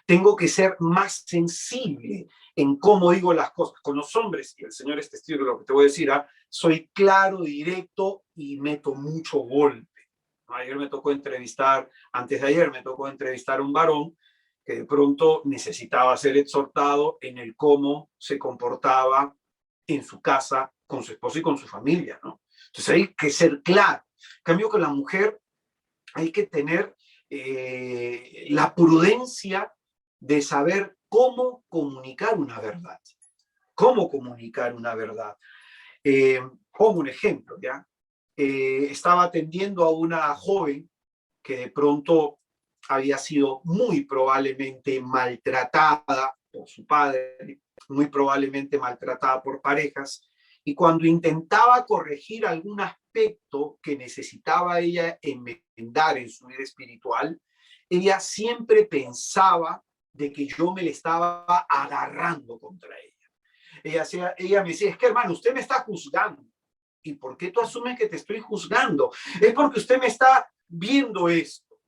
tengo que ser más sensible en cómo digo las cosas. Con los hombres, y el Señor es testigo de lo que te voy a decir, soy claro, directo y meto mucho golpe. Antes de ayer me tocó entrevistar a un varón que de pronto necesitaba ser exhortado en el cómo se comportaba en su casa, con su esposo y con su familia, ¿no? Entonces hay que ser claro. En cambio, con la mujer hay que tener la prudencia de saber cómo comunicar una verdad. Cómo comunicar una verdad. Pongo un ejemplo, ¿ya? estaba atendiendo a una joven que de pronto había sido muy probablemente maltratada por su padre, muy probablemente maltratada por parejas, y cuando intentaba corregir algún aspecto que necesitaba ella enmendar en su vida espiritual, ella siempre pensaba de que yo me le estaba agarrando contra ella. Ella me decía, es que hermano, usted me está juzgando. ¿Y por qué tú asumes que te estoy juzgando? Es porque usted me está viendo esto.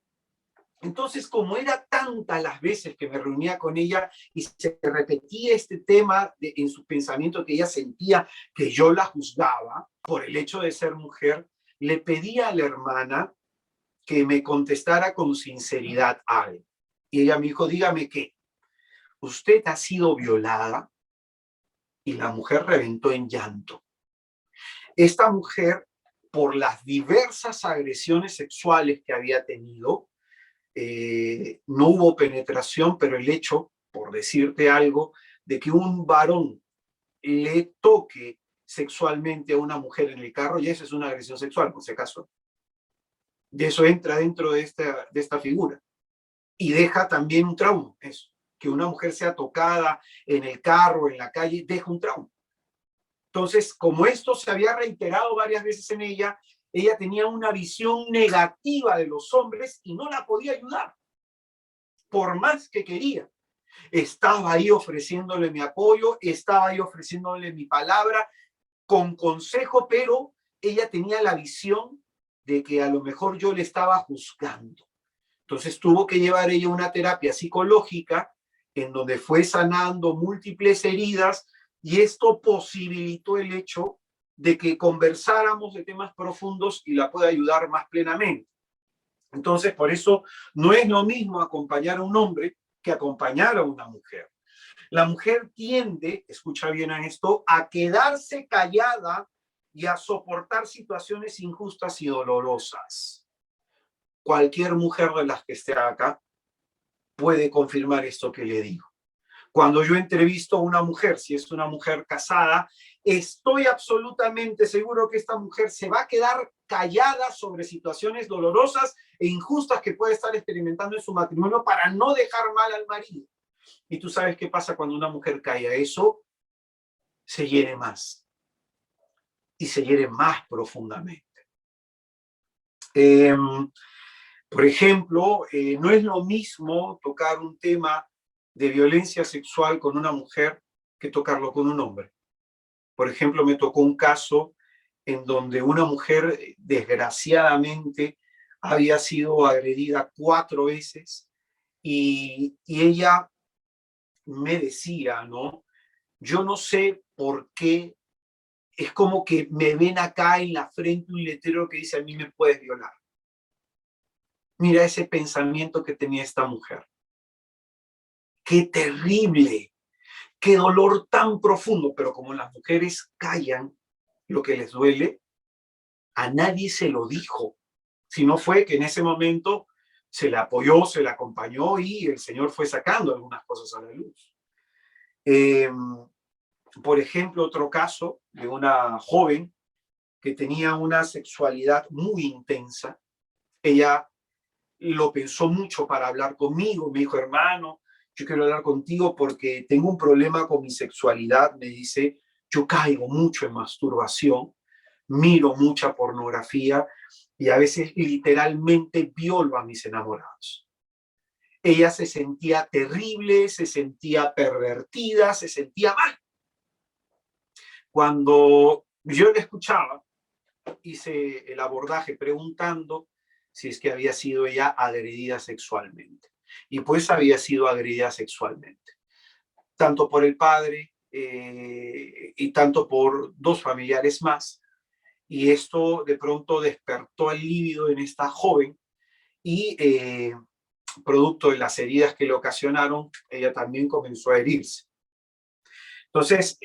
Entonces, como era tantas las veces que me reunía con ella y se repetía este tema en su pensamiento, que ella sentía que yo la juzgaba por el hecho de ser mujer, le pedí a la hermana que me contestara con sinceridad algo. Y ella me dijo, dígame qué, usted ha sido violada. Y la mujer reventó en llanto. Esta mujer, por las diversas agresiones sexuales que había tenido, no hubo penetración, pero el hecho, por decirte algo, de que un varón le toque sexualmente a una mujer en el carro, y eso es una agresión sexual, por si acaso. Y eso entra dentro de esta figura. Y deja también un trauma, eso. Que una mujer sea tocada en el carro, en la calle, deja un trauma. Entonces, como esto se había reiterado varias veces en ella, ella tenía una visión negativa de los hombres y no la podía ayudar, por más que quería. Estaba ahí ofreciéndole mi apoyo, estaba ahí ofreciéndole mi palabra, con consejo, pero ella tenía la visión de que a lo mejor yo le estaba juzgando. Entonces tuvo que llevar ella una terapia psicológica en donde fue sanando múltiples heridas, y esto posibilitó el hecho de que conversáramos de temas profundos y la pueda ayudar más plenamente. Entonces, por eso no es lo mismo acompañar a un hombre que acompañar a una mujer. La mujer tiende, escucha bien a esto, a quedarse callada y a soportar situaciones injustas y dolorosas. Cualquier mujer de las que esté acá puede confirmar esto que le digo. Cuando yo entrevisto a una mujer, si es una mujer casada, estoy absolutamente seguro que esta mujer se va a quedar callada sobre situaciones dolorosas e injustas que puede estar experimentando en su matrimonio para no dejar mal al marido. Y tú sabes qué pasa cuando una mujer calla eso, se hiere más y se hiere más profundamente. Por ejemplo, no es lo mismo tocar un tema de violencia sexual con una mujer que tocarlo con un hombre. Por ejemplo, me tocó un caso en donde una mujer, desgraciadamente, había sido agredida 4 veces y ella me decía, ¿no? Yo no sé por qué, es como que me ven acá en la frente un letrero que dice a mí me puedes violar. Mira ese pensamiento que tenía esta mujer. Qué terrible, qué dolor tan profundo, pero como las mujeres callan lo que les duele, a nadie se lo dijo, sino fue que en ese momento se le apoyó, se le acompañó y el Señor fue sacando algunas cosas a la luz. Por ejemplo, otro caso de una joven que tenía una sexualidad muy intensa. Ella lo pensó mucho para hablar conmigo, me dijo, hermano, yo quiero hablar contigo porque tengo un problema con mi sexualidad, me dice, yo caigo mucho en masturbación, miro mucha pornografía y a veces literalmente violo a mis enamorados. Ella se sentía terrible, se sentía pervertida, se sentía mal. Cuando yo le escuchaba, hice el abordaje preguntando si es que había sido ella agredida sexualmente. Y pues había sido agredida sexualmente, tanto por el padre y tanto por 2 familiares más. Y esto de pronto despertó el líbido en esta joven y producto de las heridas que le ocasionaron, ella también comenzó a herirse. Entonces,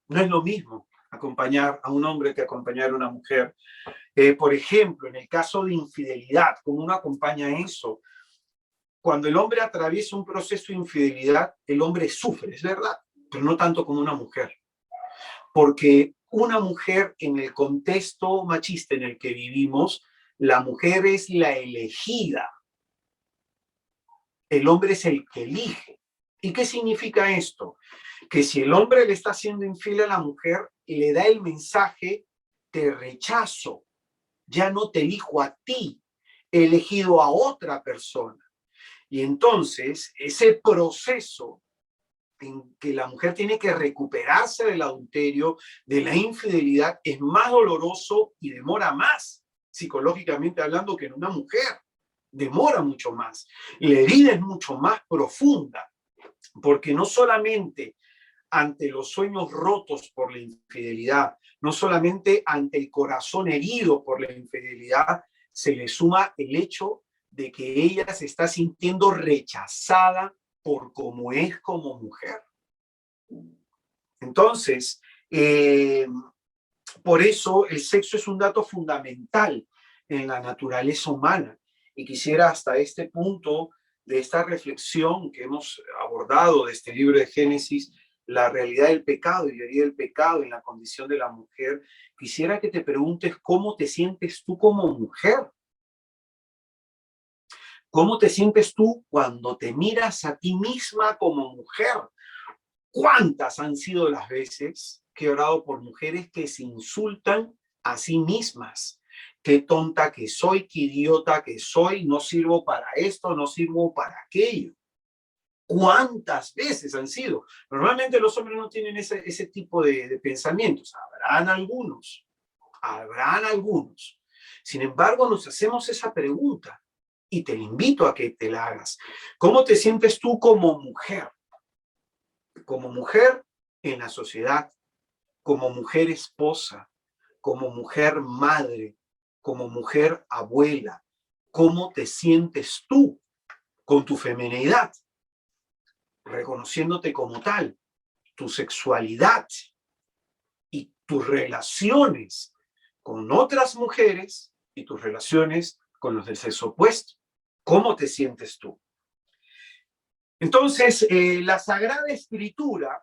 no es lo mismo acompañar a un hombre que acompañar a una mujer. Por ejemplo, en el caso de infidelidad, ¿cómo uno acompaña eso? Cuando el hombre atraviesa un proceso de infidelidad, el hombre sufre, es verdad, pero no tanto como una mujer. Porque una mujer en el contexto machista en el que vivimos, la mujer es la elegida, el hombre es el que elige. ¿Y qué significa esto? Que si el hombre le está siendo infiel a la mujer, le da el mensaje: te rechazo, ya no te elijo a ti, he elegido a otra persona. Y entonces ese proceso en que la mujer tiene que recuperarse del adulterio, de la infidelidad, es más doloroso y demora más, psicológicamente hablando, que en una mujer. Demora mucho más. La herida es mucho más profunda, porque no solamente ante los sueños rotos por la infidelidad, no solamente ante el corazón herido por la infidelidad, se le suma el hecho de que ella se está sintiendo rechazada por cómo es como mujer. Entonces, por eso el sexo es un dato fundamental en la naturaleza humana. Y quisiera hasta este punto de esta reflexión que hemos abordado de este libro de Génesis, la realidad del pecado y la herida del pecado en la condición de la mujer, quisiera que te preguntes cómo te sientes tú como mujer. ¿Cómo te sientes tú cuando te miras a ti misma como mujer? ¿Cuántas han sido las veces que he orado por mujeres que se insultan a sí mismas? Qué tonta que soy, qué idiota que soy, no sirvo para esto, no sirvo para aquello. ¿Cuántas veces han sido? Normalmente los hombres no tienen ese tipo de pensamientos. Habrán algunos. Sin embargo, nos hacemos esa pregunta y te invito a que te la hagas. ¿Cómo te sientes tú como mujer? Como mujer en la sociedad, como mujer esposa, como mujer madre, como mujer abuela. ¿Cómo te sientes tú con tu feminidad? Reconociéndote como tal, tu sexualidad y tus relaciones con otras mujeres y tus relaciones con los del sexo opuesto. ¿Cómo te sientes tú? Entonces, la Sagrada Escritura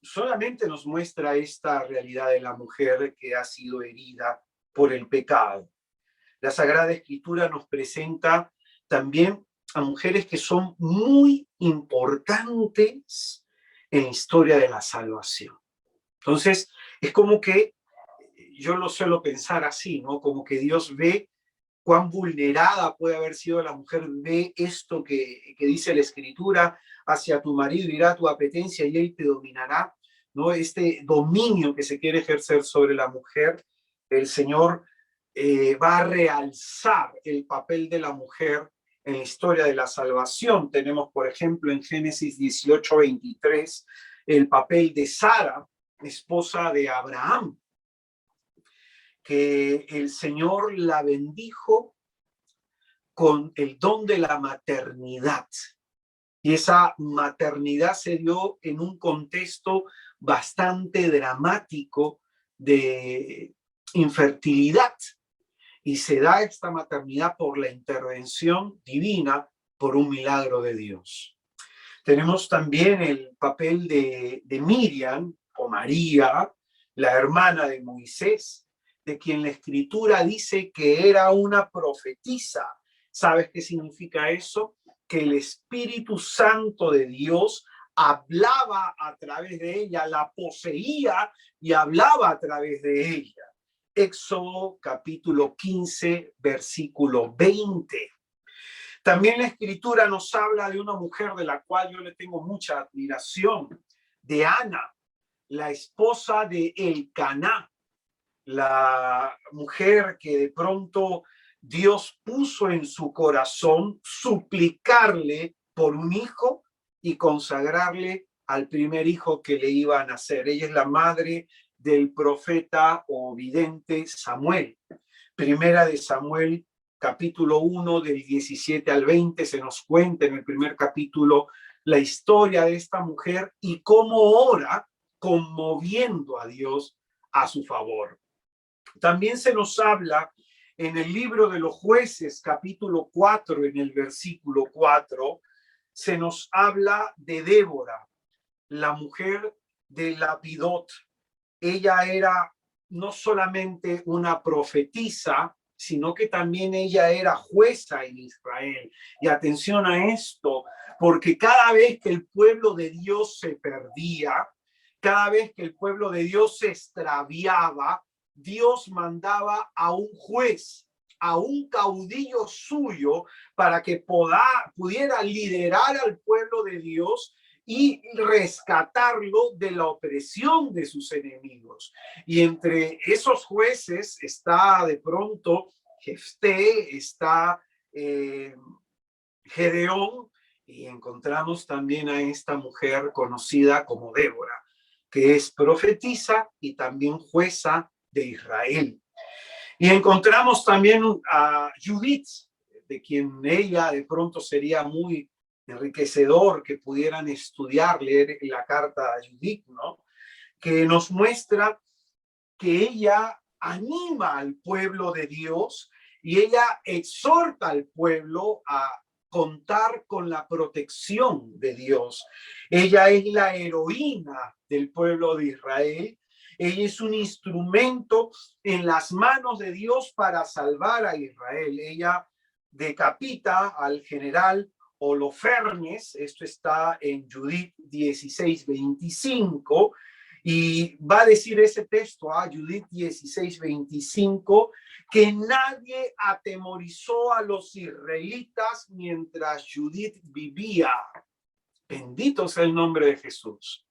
solamente nos muestra esta realidad de la mujer que ha sido herida por el pecado. La Sagrada Escritura nos presenta también a mujeres que son muy importantes en la historia de la salvación. Entonces, es como que yo lo suelo pensar así, ¿no? Como que Dios ve cuán vulnerada puede haber sido la mujer, ve esto que dice la Escritura: hacia tu marido irá tu apetencia y él te dominará, ¿no? Este dominio que se quiere ejercer sobre la mujer, el Señor va a realzar el papel de la mujer en la historia de la salvación. Tenemos, por ejemplo, en Génesis 18:23, el papel de Sara, esposa de Abraham, que el Señor la bendijo con el don de la maternidad. Y esa maternidad se dio en un contexto bastante dramático de infertilidad. Y se da esta maternidad por la intervención divina, por un milagro de Dios. Tenemos también el papel de Miriam o María, la hermana de Moisés, de quien la Escritura dice que era una profetisa. ¿Sabes qué significa eso? Que el Espíritu Santo de Dios hablaba a través de ella, la poseía y hablaba a través de ella. Éxodo capítulo 15, versículo 20. También la Escritura nos habla de una mujer de la cual yo le tengo mucha admiración, de Ana, la esposa de Elcaná, la mujer que de pronto Dios puso en su corazón suplicarle por un hijo y consagrarle al primer hijo que le iba a nacer. Ella es la madre del profeta o vidente Samuel. Primera de Samuel, capítulo 1, del 17 al 20, se nos cuenta en el primer capítulo la historia de esta mujer y cómo ora conmoviendo a Dios a su favor. También se nos habla en el libro de los Jueces, capítulo 4, en el versículo 4, se nos habla de Débora, la mujer de Lapidot, ella era no solamente una profetisa, sino que también ella era jueza en Israel. Y atención a esto, porque cada vez que el pueblo de Dios se perdía, cada vez que el pueblo de Dios se extraviaba, Dios mandaba a un juez, a un caudillo suyo, para que pudiera liderar al pueblo de Dios y rescatarlo de la opresión de sus enemigos. Y entre esos jueces está de pronto Jefté, está Gedeón, y encontramos también a esta mujer conocida como Débora, que es profetisa y también jueza de Israel. Y encontramos también a Judith, de quien ella de pronto sería muy enriquecedor que pudieran estudiar, leer la carta a Judith, ¿no? Que nos muestra que ella anima al pueblo de Dios y ella exhorta al pueblo a contar con la protección de Dios. Ella es la heroína del pueblo de Israel. Ella es un instrumento en las manos de Dios para salvar a Israel. Ella decapita al general Holofernes, esto está en Judith 16:25, y va a decir ese texto, Judith 16:25, que nadie atemorizó a los israelitas mientras Judith vivía. Bendito sea el nombre de Jesús.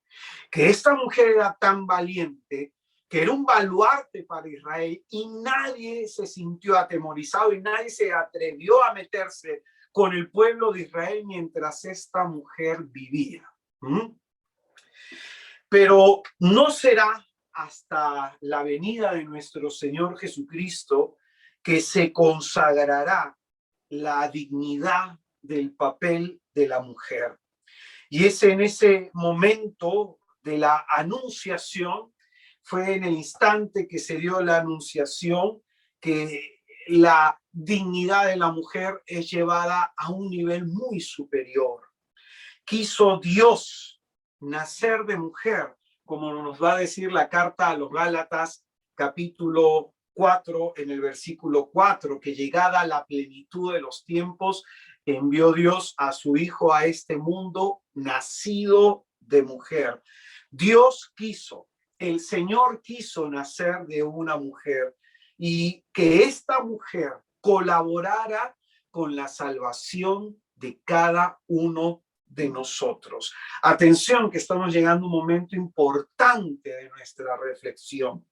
Que esta mujer era tan valiente, que era un baluarte para Israel, y nadie se sintió atemorizado y nadie se atrevió a meterse con el pueblo de Israel mientras esta mujer vivía. Pero no será hasta la venida de nuestro Señor Jesucristo que se consagrará la dignidad del papel de la mujer. Y es en ese momento de la anunciación, fue en el instante que se dio la anunciación, que la dignidad de la mujer es llevada a un nivel muy superior. Quiso Dios nacer de mujer, como nos va a decir la carta a los Gálatas, capítulo 4, en el versículo 4, que llegada la plenitud de los tiempos, envió Dios a su Hijo a este mundo, nacido de mujer. Dios quiso, el Señor quiso nacer de una mujer y que esta mujer colaborara con la salvación de cada uno de nosotros. Atención, que estamos llegando a un momento importante de nuestra reflexión.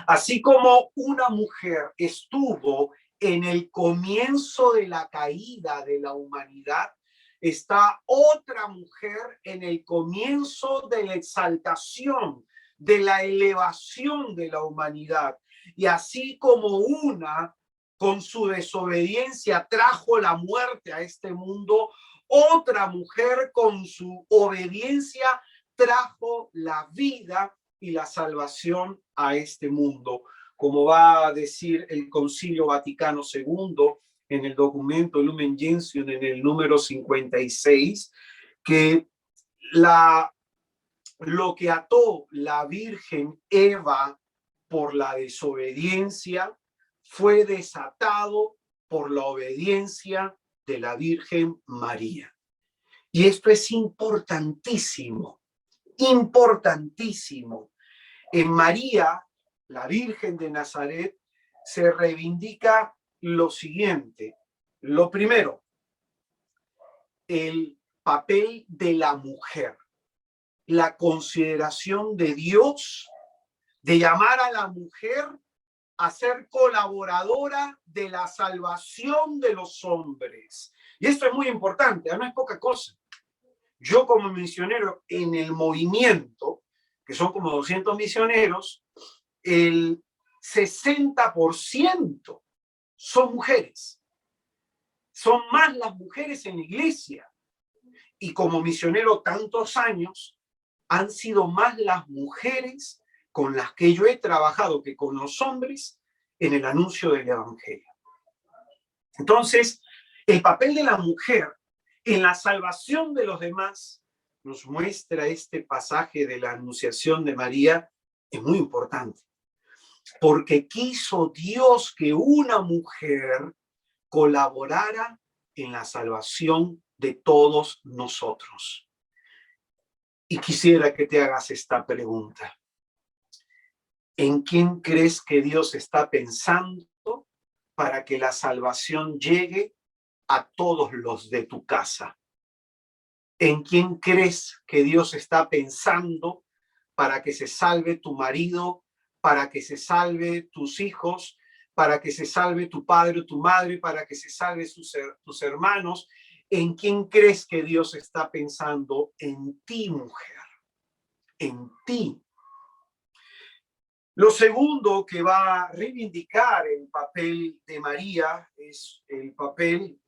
Así como una mujer estuvo en el comienzo de la caída de la humanidad, está otra mujer en el comienzo de la exaltación, de la elevación de la humanidad. Y así como una con su desobediencia trajo la muerte a este mundo, otra mujer con su obediencia trajo la vida y la salvación a este mundo, como va a decir el Concilio Vaticano II en el documento Lumen Gentium en el número 56, que lo que ató la Virgen Eva por la desobediencia fue desatado por la obediencia de la Virgen María. Y esto es importantísimo, importantísimo. En María, la Virgen de Nazaret, se reivindica lo siguiente. Lo primero, el papel de la mujer, la consideración de Dios de llamar a la mujer a ser colaboradora de la salvación de los hombres. Y esto es muy importante, no es poca cosa. Yo como misionero en el movimiento, que son como 200 misioneros, el 60% son mujeres. Son más las mujeres en la iglesia. Y como misionero tantos años, han sido más las mujeres con las que yo he trabajado que con los hombres en el anuncio del evangelio. Entonces, el papel de la mujer en la salvación de los demás nos muestra este pasaje de la anunciación de María Es muy importante, porque quiso Dios que una mujer colaborara en la salvación de todos nosotros. Y quisiera que te hagas esta pregunta. ¿En quién crees que Dios está pensando para que la salvación llegue a todos los de tu casa? ¿En quién crees que Dios está pensando para que se salve tu marido, para que se salve tus hijos, para que se salve tu padre o tu madre, para que se salve tus hermanos? ¿En quién crees que Dios está pensando? En ti, mujer, en ti. Lo segundo que va a reivindicar el papel de María es el papel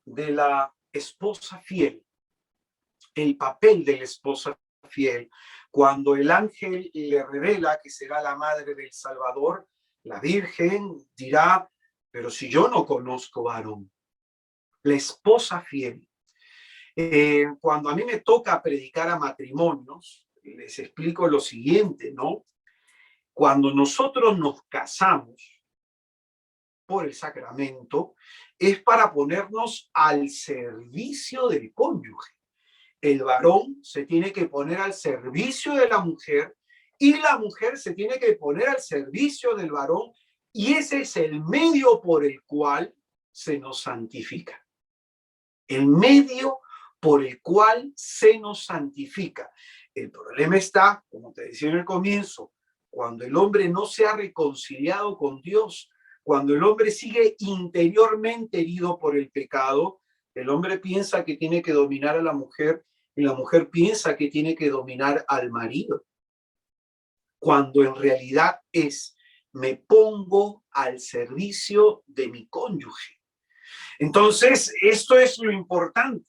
de la esposa fiel. El papel de la esposa fiel. Cuando el ángel le revela que será la madre del Salvador, la Virgen dirá, pero si yo no conozco varón. La esposa fiel. Cuando a mí me toca predicar a matrimonios, les explico lo siguiente, ¿no? Cuando nosotros nos casamos por el sacramento, es para ponernos al servicio del cónyuge. El varón se tiene que poner al servicio de la mujer y la mujer se tiene que poner al servicio del varón, y ese es el medio por el cual se nos santifica. El medio por el cual se nos santifica. El problema está, como te decía en el comienzo, cuando el hombre no se ha reconciliado con Dios, cuando el hombre sigue interiormente herido por el pecado, el hombre piensa que tiene que dominar a la mujer y la mujer piensa que tiene que dominar al marido, cuando en realidad es, me pongo al servicio de mi cónyuge. Entonces, esto es lo importante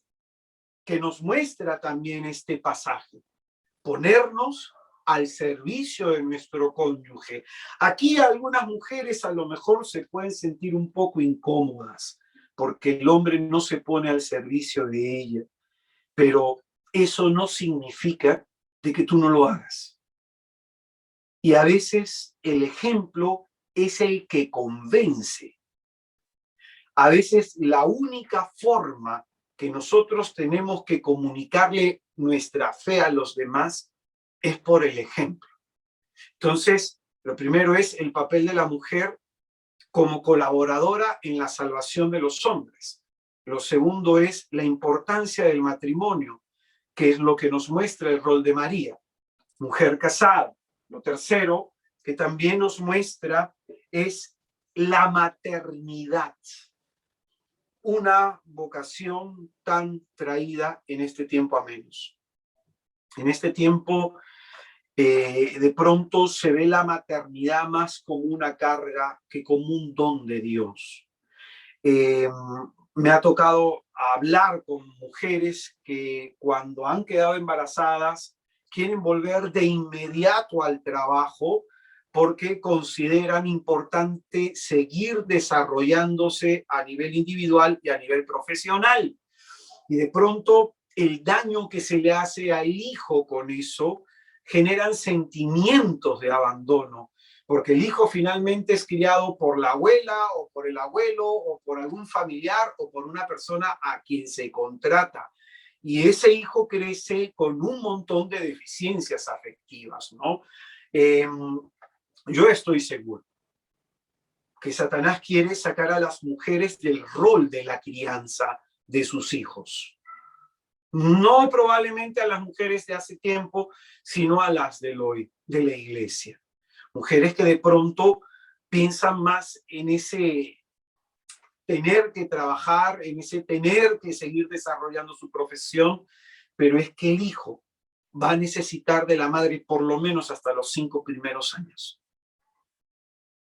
que nos muestra también este pasaje, ponernos al servicio de nuestro cónyuge. Aquí algunas mujeres a lo mejor se pueden sentir un poco incómodas porque el hombre no se pone al servicio de ella, pero eso no significa de que tú no lo hagas. Y a veces el ejemplo es el que convence. A veces la única forma que nosotros tenemos que comunicarle nuestra fe a los demás es por el ejemplo. Entonces, lo primero es el papel de la mujer como colaboradora en la salvación de los hombres. Lo segundo es la importancia del matrimonio, que es lo que nos muestra el rol de María, mujer casada. Lo tercero que también nos muestra es la maternidad, una vocación tan traída en este tiempo a menos. En este tiempo, de pronto se ve la maternidad más como una carga que como un don de Dios. Me ha tocado hablar con mujeres que cuando han quedado embarazadas quieren volver de inmediato al trabajo porque consideran importante seguir desarrollándose a nivel individual y a nivel profesional. Y de pronto el daño que se le hace al hijo con eso generan sentimientos de abandono, porque el hijo finalmente es criado por la abuela o por el abuelo o por algún familiar o por una persona a quien se contrata. Y ese hijo crece con un montón de deficiencias afectivas, ¿no? Yo estoy seguro que Satanás quiere sacar a las mujeres del rol de la crianza de sus hijos. No probablemente a las mujeres de hace tiempo, sino a las de hoy, de la iglesia. Mujeres que de pronto piensan más en ese tener que trabajar, en ese tener que seguir desarrollando su profesión, pero es que el hijo va a necesitar de la madre por lo menos hasta los 5 primeros años.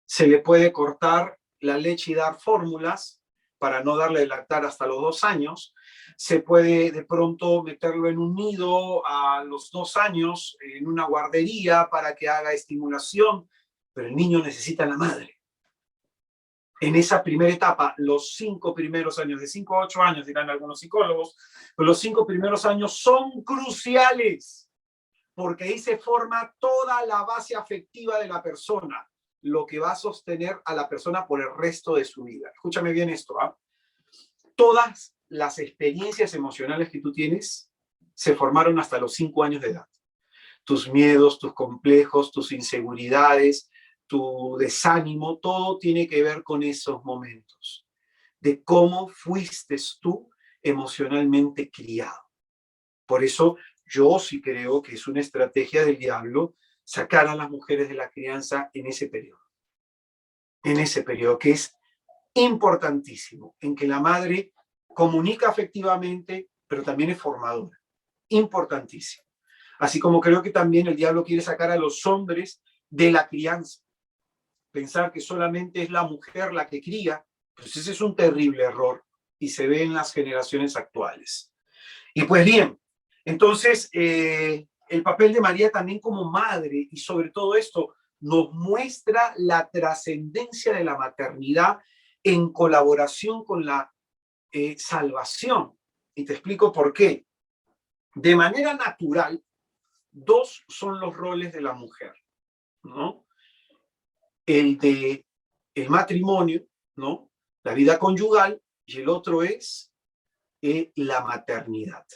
Se le puede cortar la leche y dar fórmulas para no darle de lactar hasta los 2 años. Se puede de pronto meterlo en un nido a los 2 años, en una guardería para que haga estimulación, pero el niño necesita a la madre. En esa primera etapa, los 5 primeros años, de 5 a 8 años, dirán algunos psicólogos, pero los 5 primeros años son cruciales, porque ahí se forma toda la base afectiva de la persona, lo que va a sostener a la persona por el resto de su vida. Escúchame bien esto, ¿ah? Todas las experiencias emocionales que tú tienes se formaron hasta los 5 años de edad. Tus miedos, tus complejos, tus inseguridades, tu desánimo, todo tiene que ver con esos momentos, de cómo fuiste tú emocionalmente criado. Por eso yo sí creo que es una estrategia del diablo sacar a las mujeres de la crianza en ese periodo que es importantísimo, en que la madre comunica afectivamente, pero también es formadora. Importantísimo. Así como creo que también el diablo quiere sacar a los hombres de la crianza. Pensar que solamente es la mujer la que cría, pues ese es un terrible error y se ve en las generaciones actuales. Y pues bien, entonces el papel de María también como madre y sobre todo esto nos muestra la trascendencia de la maternidad en colaboración con la salvación. Y te explico por qué. De manera natural, dos son los roles de la mujer, ¿no? El de el matrimonio, ¿no? La vida conyugal, y el otro es la maternidad.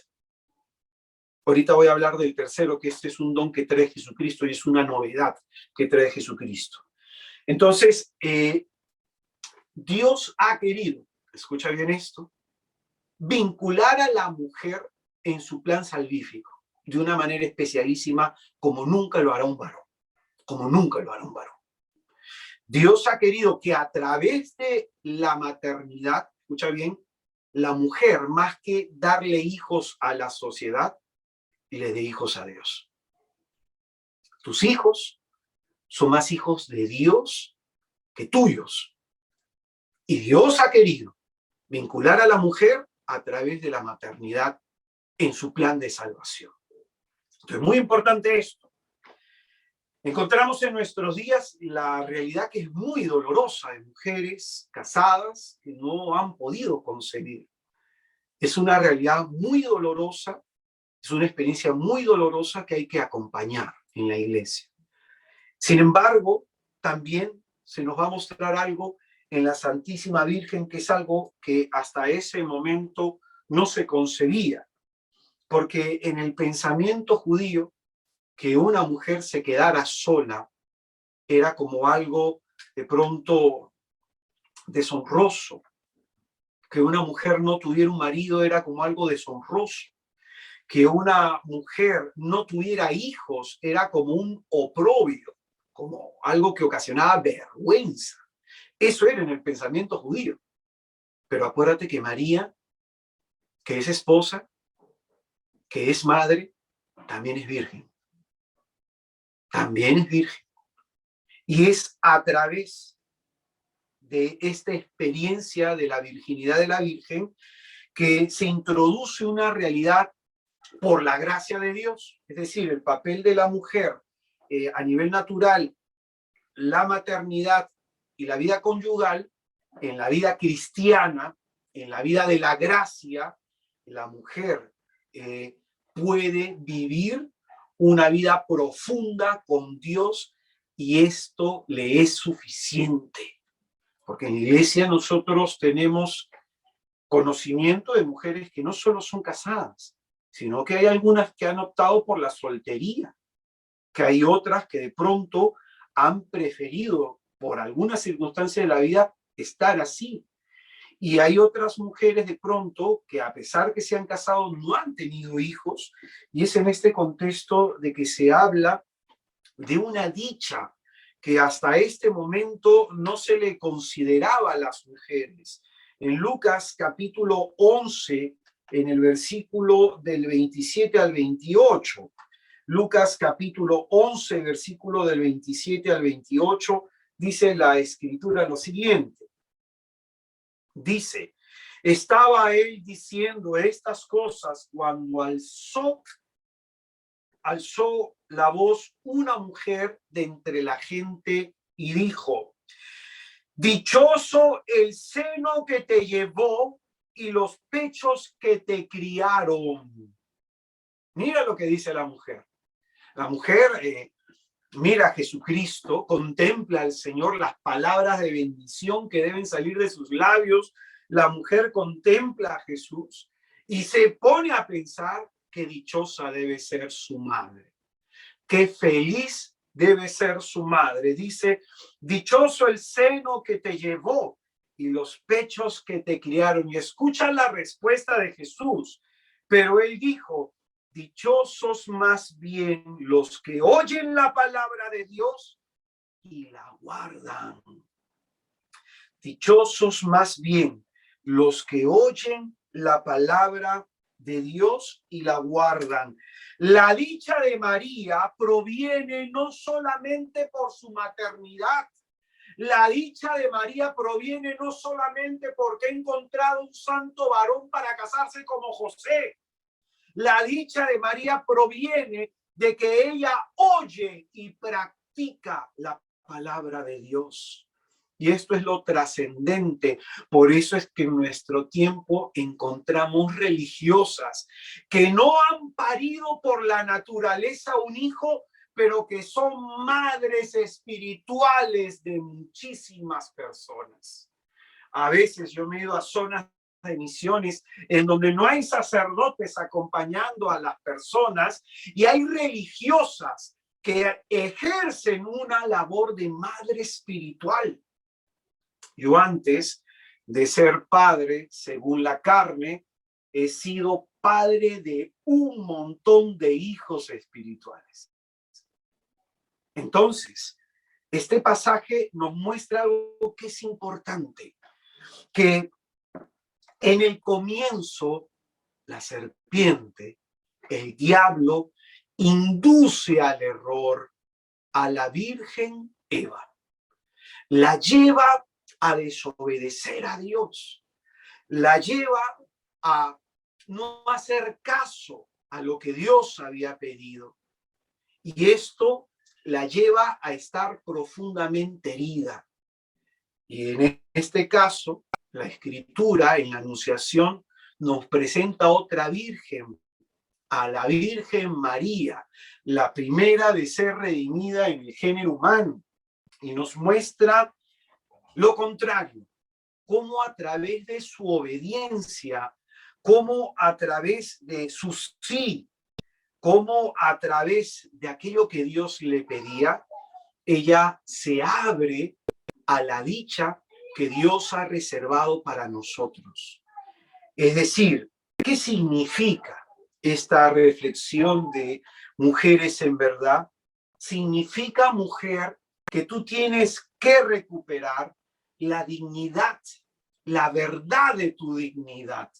Ahorita voy a hablar del tercero, que este es un don que trae Jesucristo y es una novedad que trae Jesucristo. Entonces, Dios ha querido, escucha bien esto, vincular a la mujer en su plan salvífico de una manera especialísima como nunca lo hará un varón, como nunca lo hará un varón. Dios ha querido que a través de la maternidad, escucha bien, la mujer, más que darle hijos a la sociedad, le dé hijos a Dios. Tus hijos son más hijos de Dios que tuyos. Y Dios ha querido vincular a la mujer a través de la maternidad en su plan de salvación. Entonces, muy importante esto. Encontramos en nuestros días la realidad que es muy dolorosa de mujeres casadas que no han podido concebir. Es una realidad muy dolorosa, es una experiencia muy dolorosa que hay que acompañar en la iglesia. Sin embargo, también se nos va a mostrar algo en la Santísima Virgen, que es algo que hasta ese momento no se concebía, porque en el pensamiento judío, que una mujer se quedara sola era como algo de pronto deshonroso, que una mujer no tuviera un marido era como algo deshonroso, que una mujer no tuviera hijos era como un oprobio, como algo que ocasionaba vergüenza. Eso era en el pensamiento judío. Pero acuérdate que María, que es esposa, que es madre, también es virgen. También es virgen. Y es a través de esta experiencia de la virginidad de la Virgen que se introduce una realidad por la gracia de Dios. Es decir, el papel de la mujer a nivel natural, la maternidad y la vida conyugal, en la vida cristiana, en la vida de la gracia, la mujer puede vivir una vida profunda con Dios y esto le es suficiente. Porque en la iglesia nosotros tenemos conocimiento de mujeres que no solo son casadas, sino que hay algunas que han optado por la soltería, que hay otras que de pronto han preferido por alguna circunstancia de la vida estar así. Y hay otras mujeres de pronto que a pesar que se han casado no han tenido hijos, y es en este contexto de que se habla de una dicha que hasta este momento no se le consideraba a las mujeres. En Lucas capítulo 11, en el versículo del 27 al 28, Lucas capítulo 11, versículo del 27 al 28, dice la escritura lo siguiente. Dice, estaba él diciendo estas cosas cuando alzó la voz una mujer de entre la gente y dijo, dichoso el seno que te llevó y los pechos que te criaron. Mira lo que dice la mujer. La mujer mira a Jesucristo, contempla al Señor, las palabras de bendición que deben salir de sus labios. La mujer contempla a Jesús y se pone a pensar qué dichosa debe ser su madre, qué feliz debe ser su madre. Dice, dichoso el seno que te llevó y los pechos que te criaron. Y escucha la respuesta de Jesús. Pero él dijo, dichosos más bien los que oyen la palabra de Dios y la guardan. Dichosos más bien los que oyen la palabra de Dios y la guardan. La dicha de María proviene no solamente por su maternidad. La dicha de María proviene no solamente porque ha encontrado un santo varón para casarse como José. La dicha de María proviene de que ella oye y practica la palabra de Dios. Y esto es lo trascendente. Por eso es que en nuestro tiempo encontramos religiosas que no han parido por la naturaleza un hijo, pero que son madres espirituales de muchísimas personas. A veces yo me he ido a zonas de misiones en donde no hay sacerdotes acompañando a las personas y hay religiosas que ejercen una labor de madre espiritual. Yo antes de ser padre, según la carne, he sido padre de un montón de hijos espirituales. Entonces, este pasaje nos muestra algo que es importante, que en el comienzo la serpiente, el diablo, induce al error a la Virgen Eva. La lleva a desobedecer a Dios. La lleva a no hacer caso a lo que Dios había pedido. Y esto la lleva a estar profundamente herida. Y en este caso, la Escritura en la Anunciación nos presenta otra Virgen, a la Virgen María, la primera de ser redimida en el género humano, y nos muestra lo contrario, cómo a través de su obediencia, cómo a través de su sí, cómo a través de aquello que Dios le pedía, ella se abre a la dicha que Dios ha reservado para nosotros. Es decir, ¿qué significa esta reflexión de mujeres en verdad? Significa, mujer, que tú tienes que recuperar la dignidad, la verdad de tu dignidad,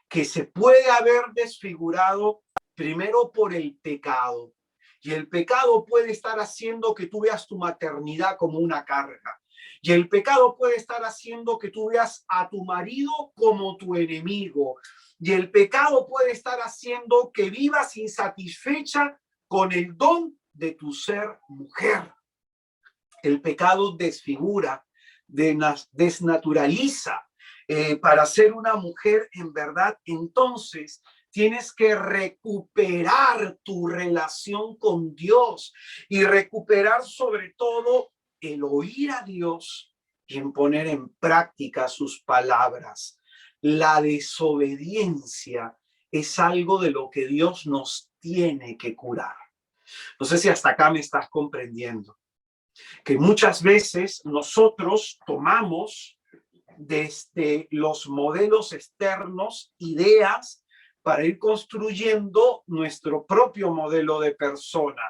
que se puede haber desfigurado primero por el pecado. Y el pecado puede estar haciendo que tú veas tu maternidad como una carga. Y el pecado puede estar haciendo que tú veas a tu marido como tu enemigo. Y el pecado puede estar haciendo que vivas insatisfecha con el don de tu ser mujer. El pecado desfigura, desnaturaliza. Para ser una mujer en verdad, entonces tienes que recuperar tu relación con Dios y recuperar sobre todo el oír a Dios y en poner en práctica sus palabras. La desobediencia es algo de lo que Dios nos tiene que curar. No sé si hasta acá me estás comprendiendo. Que muchas veces nosotros tomamos desde los modelos externos ideas para ir construyendo nuestro propio modelo de persona.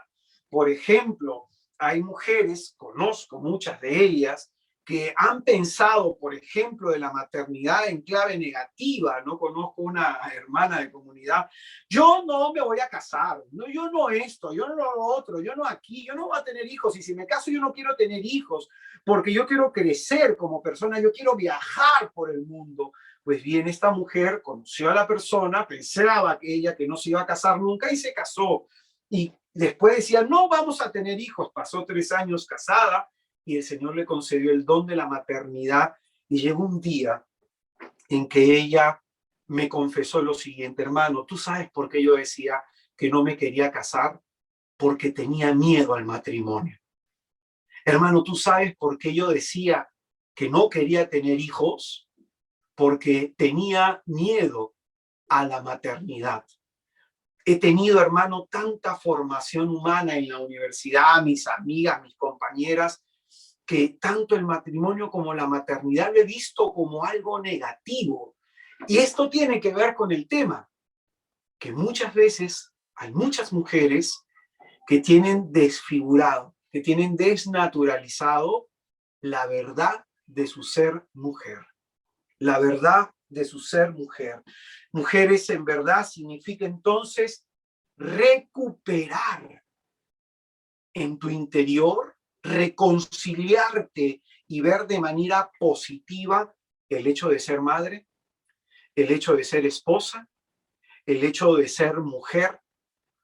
Por ejemplo, hay mujeres, conozco muchas de ellas, que han pensado, por ejemplo, de la maternidad en clave negativa. No conozco una hermana de comunidad. Yo no me voy a casar, no, yo no esto, yo no lo otro, yo no aquí, yo no voy a tener hijos. Y si me caso, yo no quiero tener hijos, porque yo quiero crecer como persona, yo quiero viajar por el mundo. Pues bien, esta mujer conoció a la persona, pensaba que ella que no se iba a casar nunca y se casó. Y después decía, no vamos a tener hijos. Pasó 3 años casada y el Señor le concedió el don de la maternidad. Y llegó un día en que ella me confesó lo siguiente: hermano, ¿tú sabes por qué yo decía que no me quería casar? porque tenía miedo al matrimonio. Hermano, ¿tú sabes por qué yo decía que no quería tener hijos? Porque tenía miedo a la maternidad. He tenido, hermano, tanta formación humana en la universidad, mis amigas, mis compañeras, que tanto el matrimonio como la maternidad lo he visto como algo negativo. Y esto tiene que ver con el tema, que muchas veces hay muchas mujeres que tienen desfigurado, que tienen desnaturalizado la verdad de su ser mujer. La verdad de su ser mujer. Mujeres en verdad significa entonces recuperar en tu interior, reconciliarte y ver de manera positiva el hecho de ser madre, el hecho de ser esposa, el hecho de ser mujer,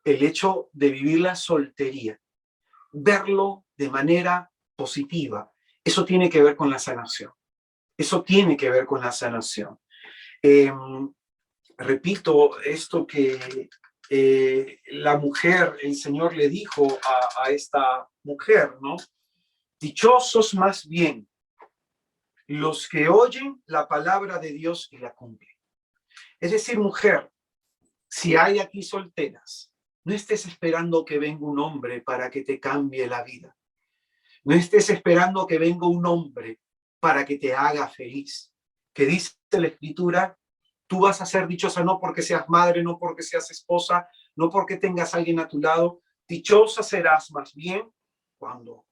el hecho de vivir la soltería. Verlo de manera positiva. Eso tiene que ver con la sanación. Eso tiene que ver con la sanación. Repito esto que la mujer, el Señor le dijo a esta mujer, ¿no? Dichosos más bien los que oyen la palabra de Dios y la cumplen. Es decir, mujer, si hay aquí solteras, no estés esperando que venga un hombre para que te cambie la vida. No estés esperando que venga un hombre para que te haga feliz. Que dice la Escritura, tú vas a ser dichosa no porque seas madre, no porque seas esposa, no porque tengas a alguien a tu lado. Dichosa serás más bien cuando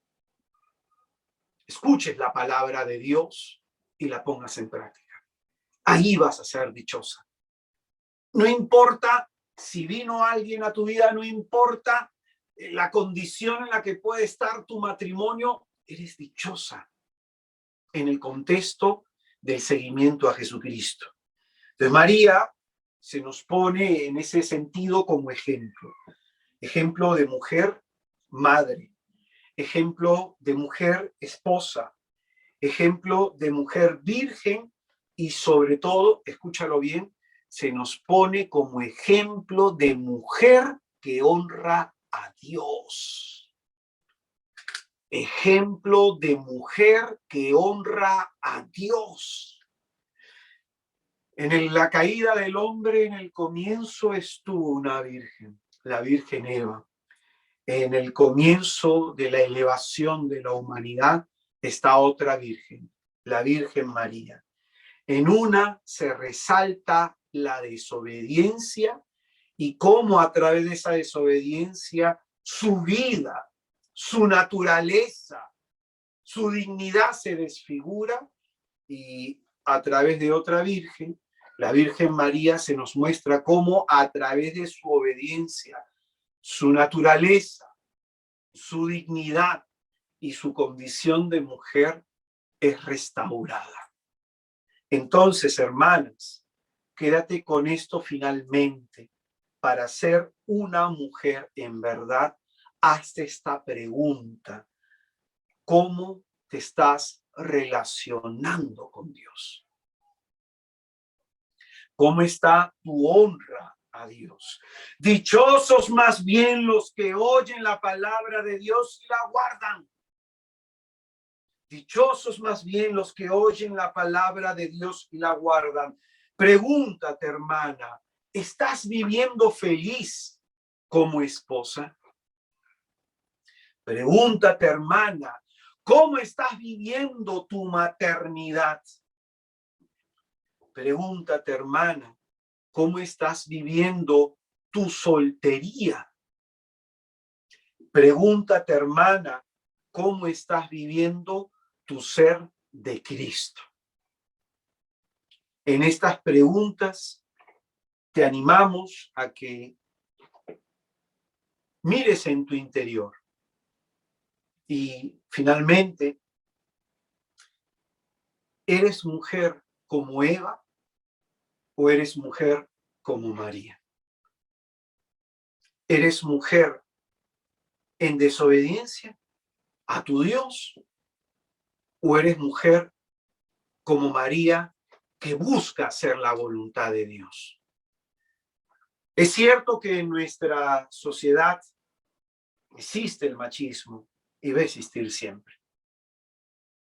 escuches la palabra de Dios y la pongas en práctica. Ahí vas a ser dichosa. No importa si vino alguien a tu vida, no importa la condición en la que puede estar tu matrimonio, eres dichosa en el contexto del seguimiento a Jesucristo. Entonces María se nos pone en ese sentido como ejemplo. Ejemplo de mujer madre, ejemplo de mujer esposa, ejemplo de mujer virgen y sobre todo, escúchalo bien, se nos pone como ejemplo de mujer que honra a Dios. Ejemplo de mujer que honra a Dios. En la caída del hombre, en el comienzo estuvo una virgen, la Virgen Eva. En el comienzo de la elevación de la humanidad está otra virgen, la Virgen María. En una se resalta la desobediencia y cómo a través de esa desobediencia su vida, su naturaleza, su dignidad se desfigura y a través de otra virgen, la Virgen María, se nos muestra cómo a través de su obediencia, su naturaleza, su dignidad y su condición de mujer es restaurada. Entonces, hermanas, quédate con esto finalmente. Para ser una mujer en verdad, hazte esta pregunta. ¿Cómo te estás relacionando con Dios? ¿Cómo está tu honra a Dios? Dichosos más bien los que oyen la palabra de Dios y la guardan. Dichosos más bien los que oyen la palabra de Dios y la guardan. Pregúntate, hermana, ¿estás viviendo feliz como esposa? Pregúntate, hermana, ¿cómo estás viviendo tu maternidad? Pregúntate, hermana, ¿cómo estás viviendo tu soltería? Pregúntate, hermana, ¿cómo estás viviendo tu ser de Cristo? En estas preguntas te animamos a que mires en tu interior y finalmente, ¿eres mujer como Eva o eres mujer como María? ¿Eres mujer en desobediencia a tu Dios o eres mujer como María que busca hacer la voluntad de Dios? Es cierto que en nuestra sociedad existe el machismo y va a existir siempre.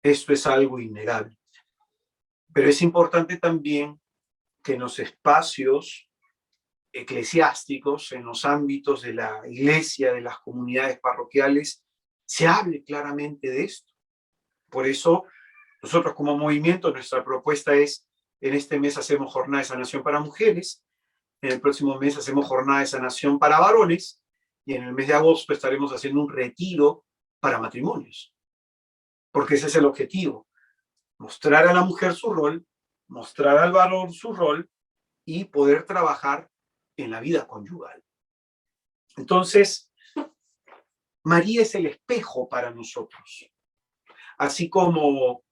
Esto es algo innegable. Pero es importante también que en los espacios eclesiásticos, en los ámbitos de la iglesia, de las comunidades parroquiales, se hable claramente de esto. Por eso, nosotros como movimiento, nuestra propuesta es, en este mes hacemos jornada de sanación para mujeres, en el próximo mes hacemos jornada de sanación para varones, y en el mes de agosto estaremos haciendo un retiro para matrimonios. Porque ese es el objetivo, mostrar a la mujer su rol, mostrar al varón su rol y poder trabajar en la vida conyugal. Entonces, María es el espejo para nosotros. Así como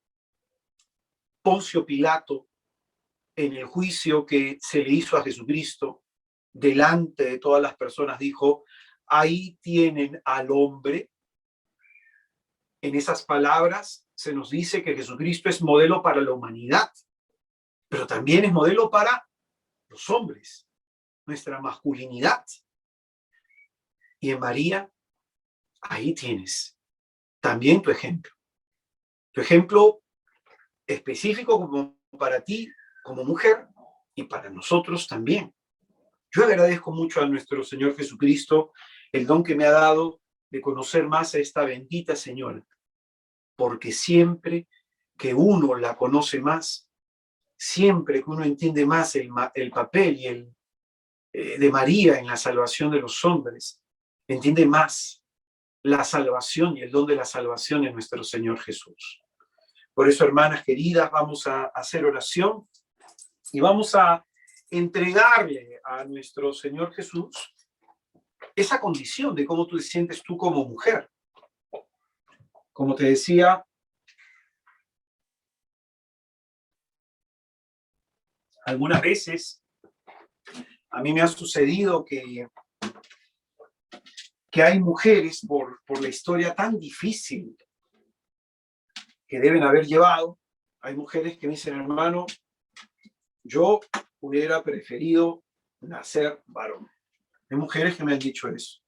Poncio Pilato, en el juicio que se le hizo a Jesucristo, delante de todas las personas, dijo, ahí tienen al hombre. En esas palabras se nos dice que Jesucristo es modelo para la humanidad, pero también es modelo para los hombres, nuestra masculinidad. Y en María, ahí tienes también tu ejemplo específico como para ti, como mujer, y para nosotros también. Yo agradezco mucho a nuestro Señor Jesucristo el don que me ha dado de conocer más a esta bendita señora, porque siempre que uno la conoce más, siempre que uno entiende más el papel de María en la salvación de los hombres, entiende más la salvación y el don de la salvación en nuestro Señor Jesús. Por eso, hermanas queridas, vamos a hacer oración y vamos a entregarle a nuestro Señor Jesús esa condición de cómo tú te sientes tú como mujer. Como te decía, algunas veces a mí me ha sucedido que hay mujeres por la historia tan difícil que deben haber llevado, hay mujeres que me dicen, hermano, yo hubiera preferido nacer varón. Hay mujeres que me han dicho eso.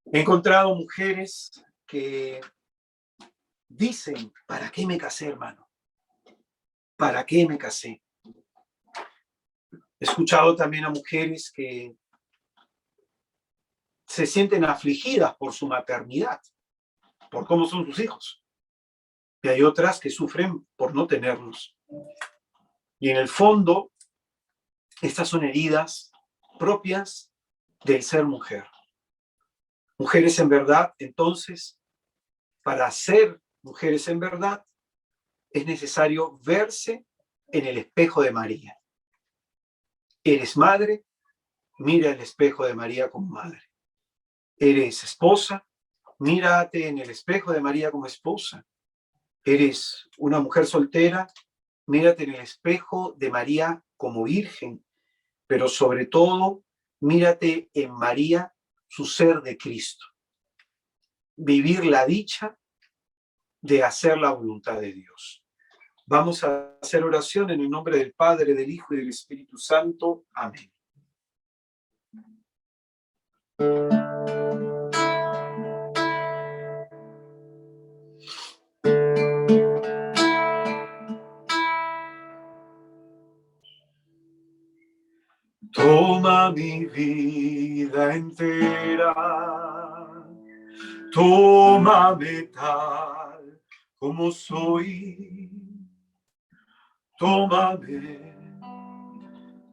He encontrado mujeres que dicen, ¿para qué me casé, hermano? ¿Para qué me casé? He escuchado también a mujeres que se sienten afligidas por su maternidad, por cómo son sus hijos. Y hay otras que sufren por no tenerlos. Y en el fondo, estas son heridas propias del ser mujer. Mujeres en verdad, entonces, para ser mujeres en verdad, es necesario verse en el espejo de María. Eres madre, mira el espejo de María como madre. Eres esposa, mírate en el espejo de María como esposa. Eres una mujer soltera, mírate en el espejo de María como virgen, pero sobre todo, mírate en María, su ser de Cristo. Vivir la dicha de hacer la voluntad de Dios. Vamos a hacer oración en el nombre del Padre, del Hijo y del Espíritu Santo. Amén. Toma mi vida entera, tómame tal como soy, tómame,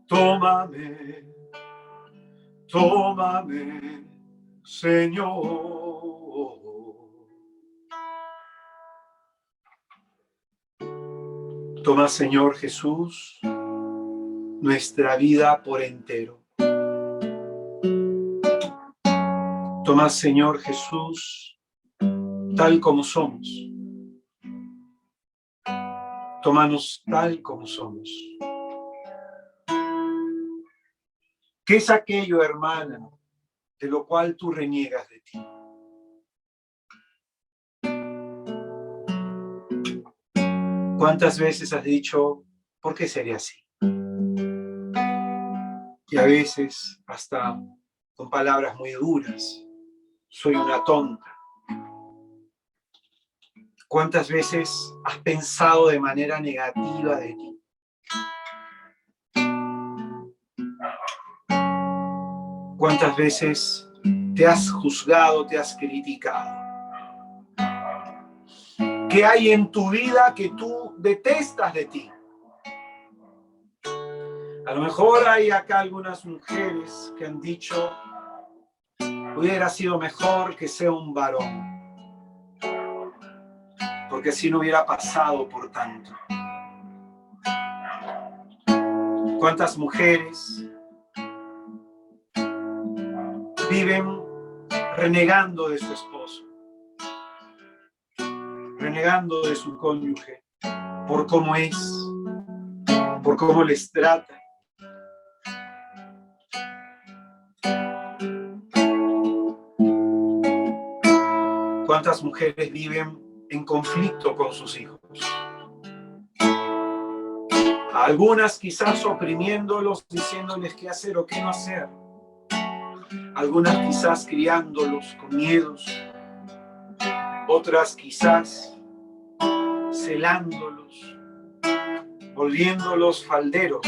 tómame, tómame, Señor. Toma, Señor Jesús, nuestra vida por entero. Toma, Señor Jesús, tal como somos. Tómanos tal como somos. ¿Qué es aquello, hermana, de lo cual tú reniegas de ti? ¿Cuántas veces has dicho, ¿por qué sería así? Y a veces hasta con palabras muy duras. Soy una tonta. ¿Cuántas veces has pensado de manera negativa de ti? ¿Cuántas veces te has juzgado, te has criticado? ¿Qué hay en tu vida que tú detestas de ti? A lo mejor hay acá algunas mujeres que han dicho, hubiera sido mejor que sea un varón, porque así no hubiera pasado por tanto. ¿Cuántas mujeres viven renegando de su esposo, renegando de su cónyuge, por cómo es, por cómo les trata? ¿Cuántas mujeres viven en conflicto con sus hijos? Algunas quizás oprimiéndolos, diciéndoles qué hacer o qué no hacer. Algunas quizás criándolos con miedos. Otras quizás celándolos, volviéndolos falderos.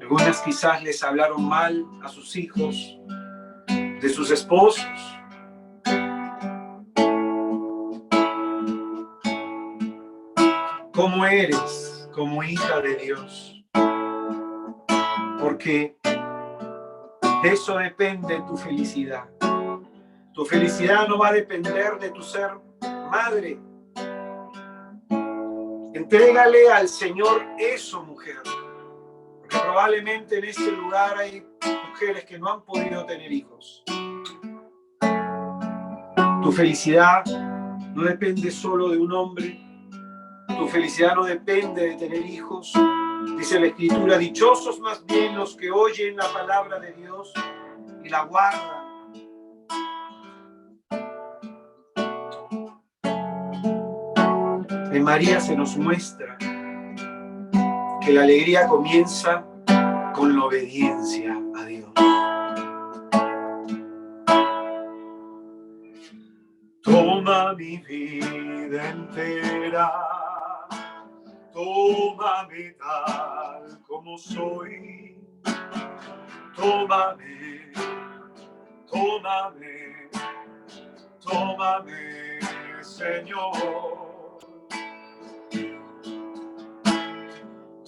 Algunas quizás les hablaron mal a sus hijos de sus esposos. ¿Cómo eres como hija de Dios? Porque de eso depende tu felicidad. Tu felicidad no va a depender de tu ser madre. Entrégale al Señor eso, mujer. Porque probablemente en este lugar hay mujeres que no han podido tener hijos. Tu felicidad no depende solo de un hombre. Tu felicidad no depende de tener hijos. Dice la Escritura, dichosos más bien los que oyen la palabra de Dios y la guardan. En María se nos muestra que la alegría comienza con la obediencia a Dios. Toma mi vida entera, tómame tal como soy, tómame, tómame, tómame, Señor.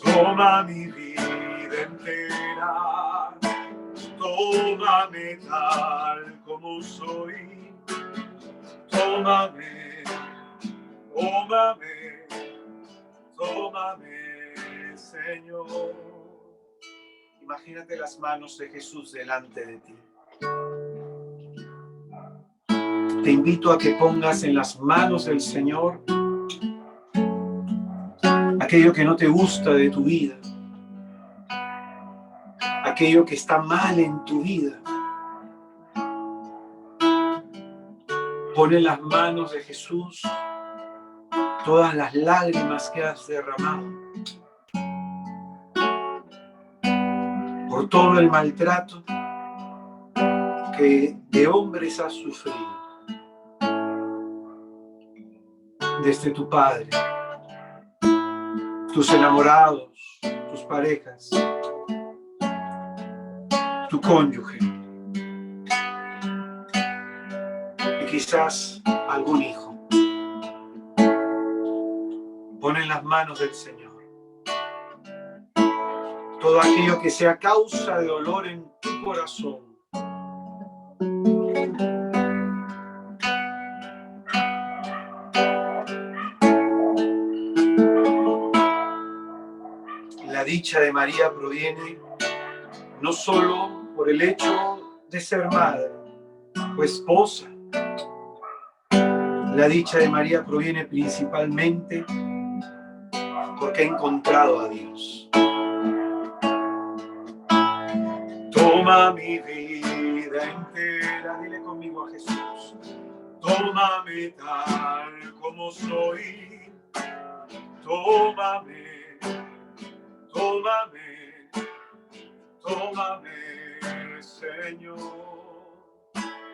Toma mi vida entera, tómame tal como soy, tómame, tómame, tómame, Señor. Imagínate las manos de Jesús delante de ti. Te invito a que pongas en las manos del Señor aquello que no te gusta de tu vida, aquello que está mal en tu vida. Pon en las manos de Jesús todas las lágrimas que has derramado por todo el maltrato que de hombres has sufrido, desde tu padre, tus enamorados, tus parejas, tu cónyuge y quizás algún hijo. Pon en las manos del Señor todo aquello que sea causa de dolor en tu corazón. La dicha de María proviene no solo por el hecho de ser madre o esposa. La dicha de María proviene principalmente porque ha encontrado a Dios. Toma mi vida entera, dile conmigo a Jesús. Tómame tal como soy, tómame, tómame, tómame, Señor.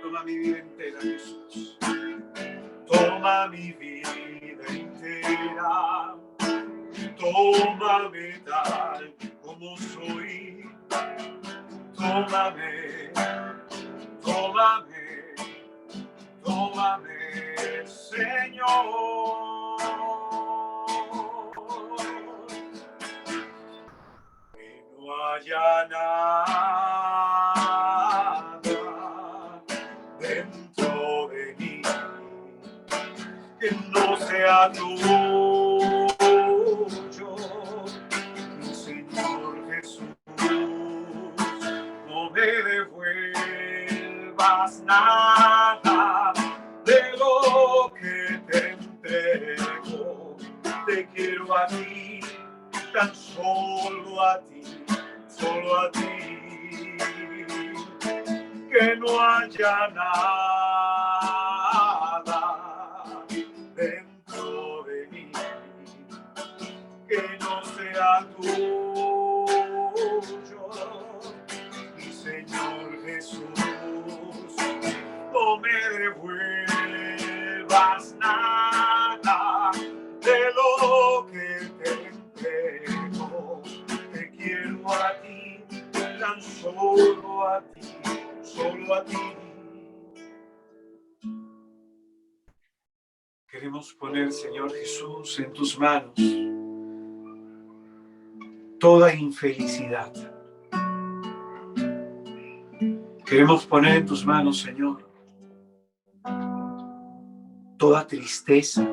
Toma mi vida entera, Jesús. Toma mi vida entera. Tómame tal como soy. Tómame, tómame, tómame, Señor. Que no haya nada dentro de mí que no sea tuyo, mi Señor Jesús. No me devuelvas nada de lo que te entrego. Te quiero a ti, tan solo a ti, solo a ti. Que no haya nada dentro de mí que no sea tuyo, mi Señor Jesús. No me devuelvas nada de lo que te entrego. Te quiero a ti, tan solo a ti, solo a ti. Queremos poner, Señor Jesús, en tus manos toda infelicidad. Queremos poner en tus manos, Señor, toda tristeza.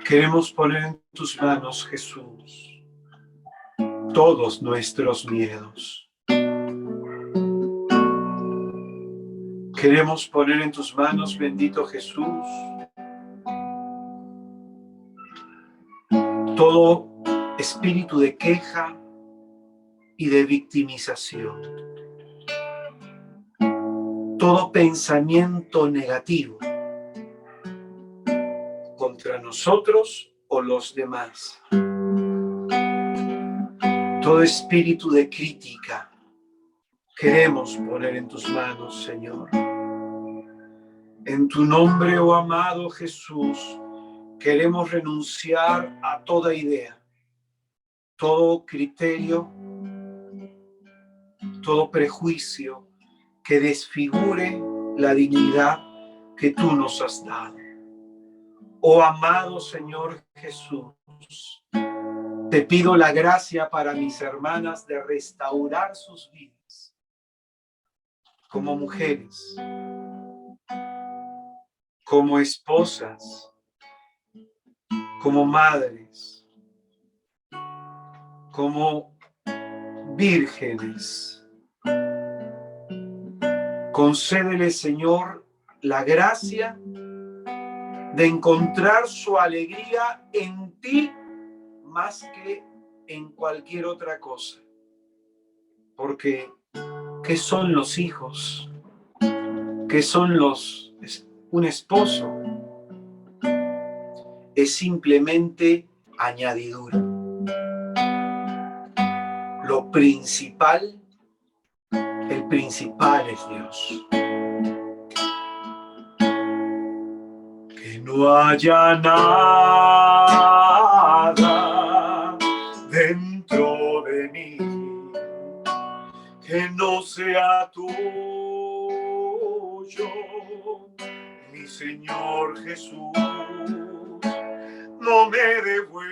Queremos poner en tus manos, Jesús, todos nuestros miedos. Queremos poner en tus manos, bendito Jesús, todo espíritu de queja y de victimización. Todo pensamiento negativo contra nosotros o los demás. Todo espíritu de crítica queremos poner en tus manos, Señor. En tu nombre, oh amado Jesús, queremos renunciar a toda idea, todo criterio, todo prejuicio que desfigure la dignidad que tú nos has dado. Oh amado Señor Jesús, te pido la gracia para mis hermanas de restaurar sus vidas como mujeres, como esposas, como madres, como vírgenes. Concédele, Señor, la gracia de encontrar su alegría en ti más que en cualquier otra cosa. Porque, ¿qué son los hijos? ¿Qué son un esposo? Es simplemente añadidura. Lo principal, el principal es Dios. Que no haya nada dentro de mí que no sea tuyo, mi Señor Jesús. No me devuelvas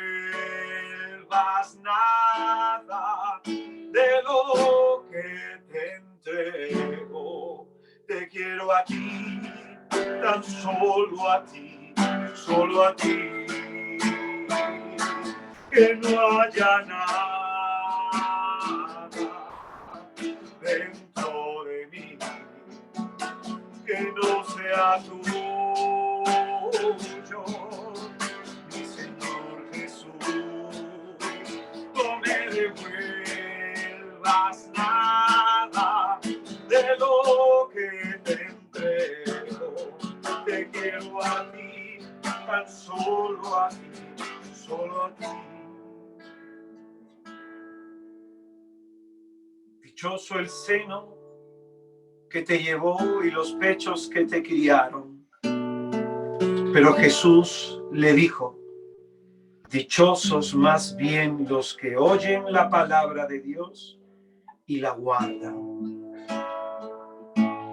nada de lo que te entrego. Te quiero a ti, tan solo a ti, solo a ti. Que no haya nada dentro de mí que no sea tuyo, mi Señor Jesús. No me devuelvas nada de lo que te entrego. Te quiero a ti, tan solo a ti, solo a ti. Dichoso el seno que te llevó y los pechos que te criaron. Pero Jesús le dijo: dichosos más bien los que oyen la palabra de Dios y la guardan.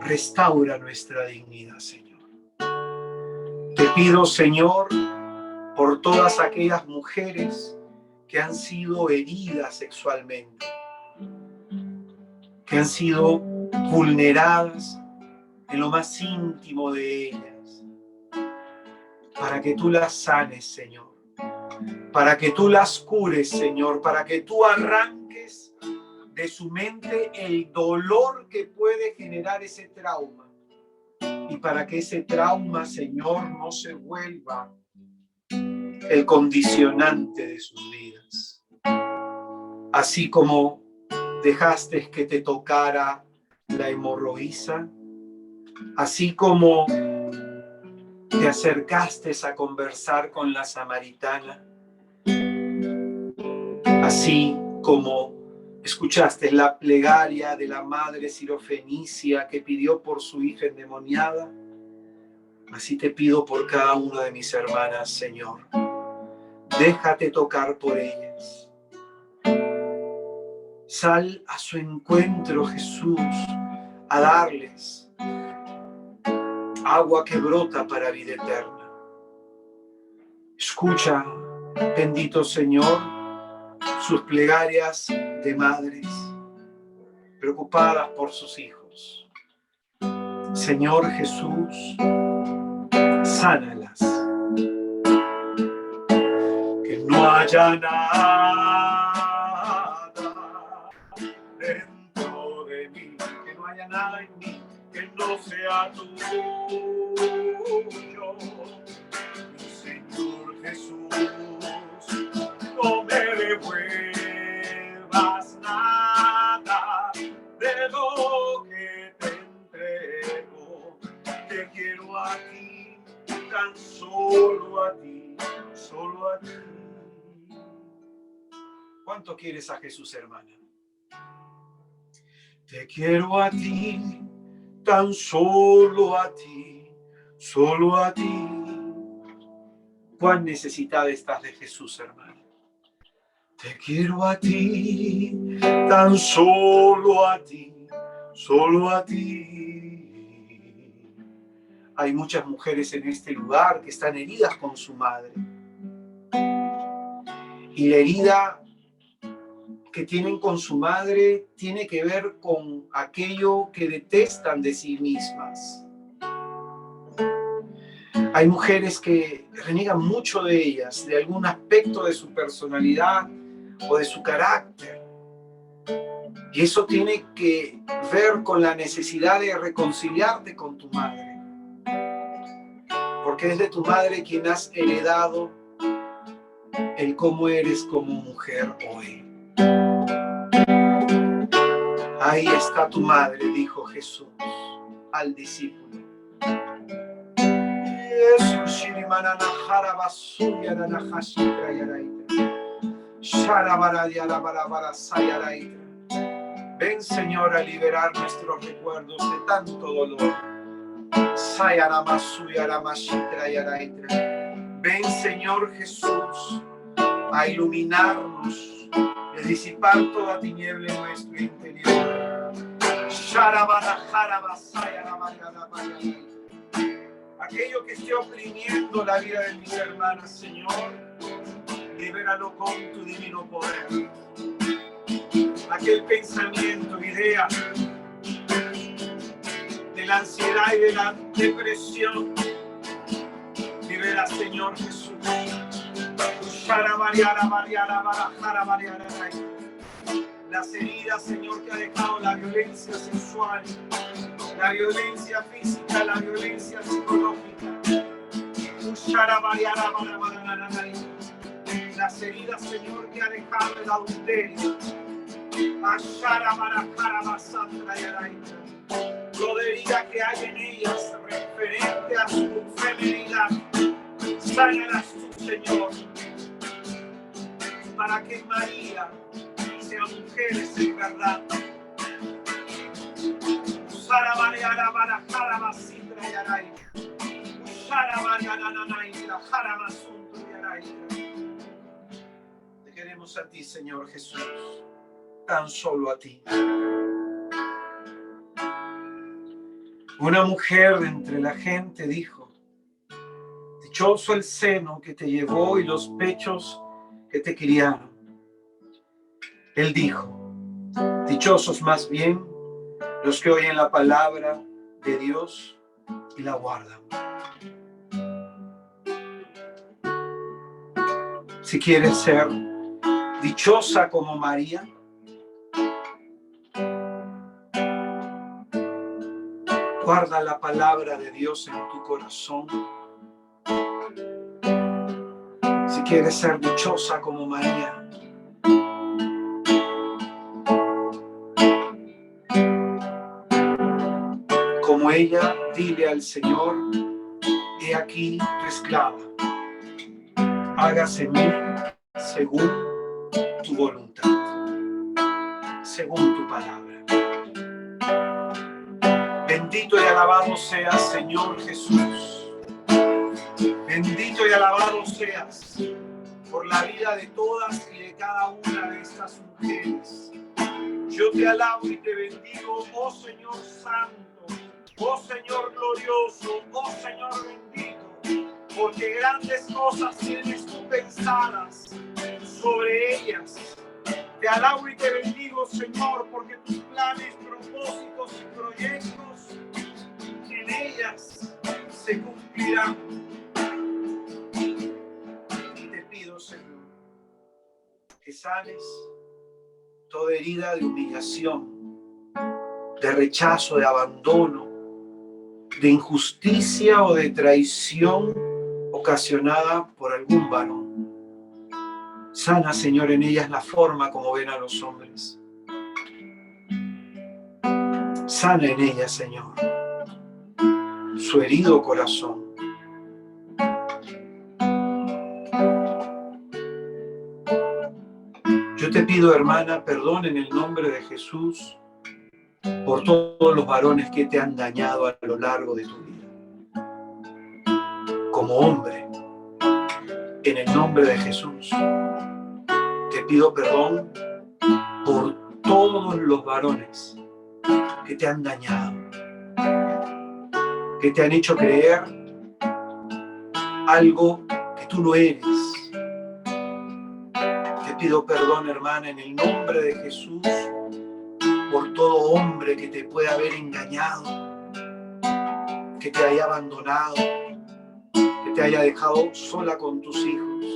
Restaura nuestra dignidad, Señor. Te pido, Señor, por todas aquellas mujeres que han sido heridas sexualmente, que han sido vulneradas en lo más íntimo de ellas, para que tú las sanes, Señor, para que tú las cures, Señor, para que tú arranques de su mente el dolor que puede generar ese trauma, y para que ese trauma, Señor, no se vuelva el condicionante de sus vidas. Así como dejaste que te tocara la hemorroísa, así como te acercaste a conversar con la samaritana, así como escuchaste la plegaria de la madre sirofenicia que pidió por su hija endemoniada, así te pido por cada una de mis hermanas, Señor. Déjate tocar por ellas. Sal a su encuentro, Jesús, a darles agua que brota para vida eterna. Escucha, bendito Señor, sus plegarias de madres preocupadas por sus hijos. Señor Jesús, sánalas. Que no haya nada dentro de mí, que no haya nada en mí que no sea tuyo. Señor Jesús, no me devuelvas nada de lo que te entrego. Te quiero a ti, tan solo a ti, solo a ti. ¿Cuánto quieres a Jesús, hermana? Te quiero a ti, tan solo a ti, solo a ti. ¿Cuán necesitada estás de Jesús, hermana? Te quiero a ti, tan solo a ti, solo a ti. Hay muchas mujeres en este lugar que están heridas con su madre. Y la herida que tienen con su madre tiene que ver con aquello que detestan de sí mismas. Hay mujeres que reniegan mucho de ellas, de algún aspecto de su personalidad o de su carácter. Y eso tiene que ver con la necesidad de reconciliarte con tu madre. Porque es de tu madre quien has heredado el cómo eres como mujer hoy. Ahí está tu madre, dijo Jesús al discípulo. Ven, Señor, a liberar nuestros recuerdos de tanto dolor. Ven, Señor Jesús, a iluminarnos, a disipar toda tiniebla en nuestro interior. Aquello que esté oprimiendo la vida de mis hermanas, Señor, libéralo con tu divino poder. Aquel pensamiento, idea de la ansiedad y de la depresión, libera, Señor Jesús. Las heridas, Señor, que ha dejado la violencia sexual, la violencia física, la violencia psicológica. Las heridas, Señor, que ha dejado el adulterio. Lo de herida que hay en ellas referente a su feminidad. Sánalas tú, Señor. para que María sea mujeres en verdad. Sara María la barajara masitra yaray. Sara María la nanaitra jara masunto yaray. Te queremos a ti, Señor Jesús, tan solo a ti. Una mujer de entre la gente dijo: dichoso el seno que te llevó y los pechos que te criaron. Él dijo: dichosos más bien los que oyen la palabra de Dios y la guardan. Si quieres ser dichosa como María, guarda la palabra de Dios en tu corazón. Si quieres ser dichosa como María, como ella, dile al Señor: he aquí tu esclava, hágase en mí según tu voluntad, según tu palabra. Bendito y alabado seas, Señor Jesús. Bendito y alabado seas por la vida de todas y de cada una de estas mujeres. Yo te alabo y te bendigo, oh Señor Santo, oh Señor glorioso, oh Señor bendito, porque grandes cosas tienes tú pensadas sobre ellas. Te alabo y te bendigo, Señor, porque tus planes, propósitos y proyectos en ellas se cumplirán. Y te pido, Señor, que sanes toda herida de humillación, de rechazo, de abandono, de injusticia o de traición ocasionada por algún varón. Sana, Señor, en ellas la forma como ven a los hombres. Sana en ellas, Señor, su herido corazón. Yo te pido, hermana, perdón en el nombre de Jesús por todos los varones que te han dañado a lo largo de tu vida. Como hombre, en el nombre de Jesús, te pido perdón por todos los varones que te han dañado, que te han hecho creer algo que tú no eres. Te pido perdón, hermana, en el nombre de Jesús, por todo hombre que te pueda haber engañado, que te haya abandonado, que te haya dejado sola con tus hijos,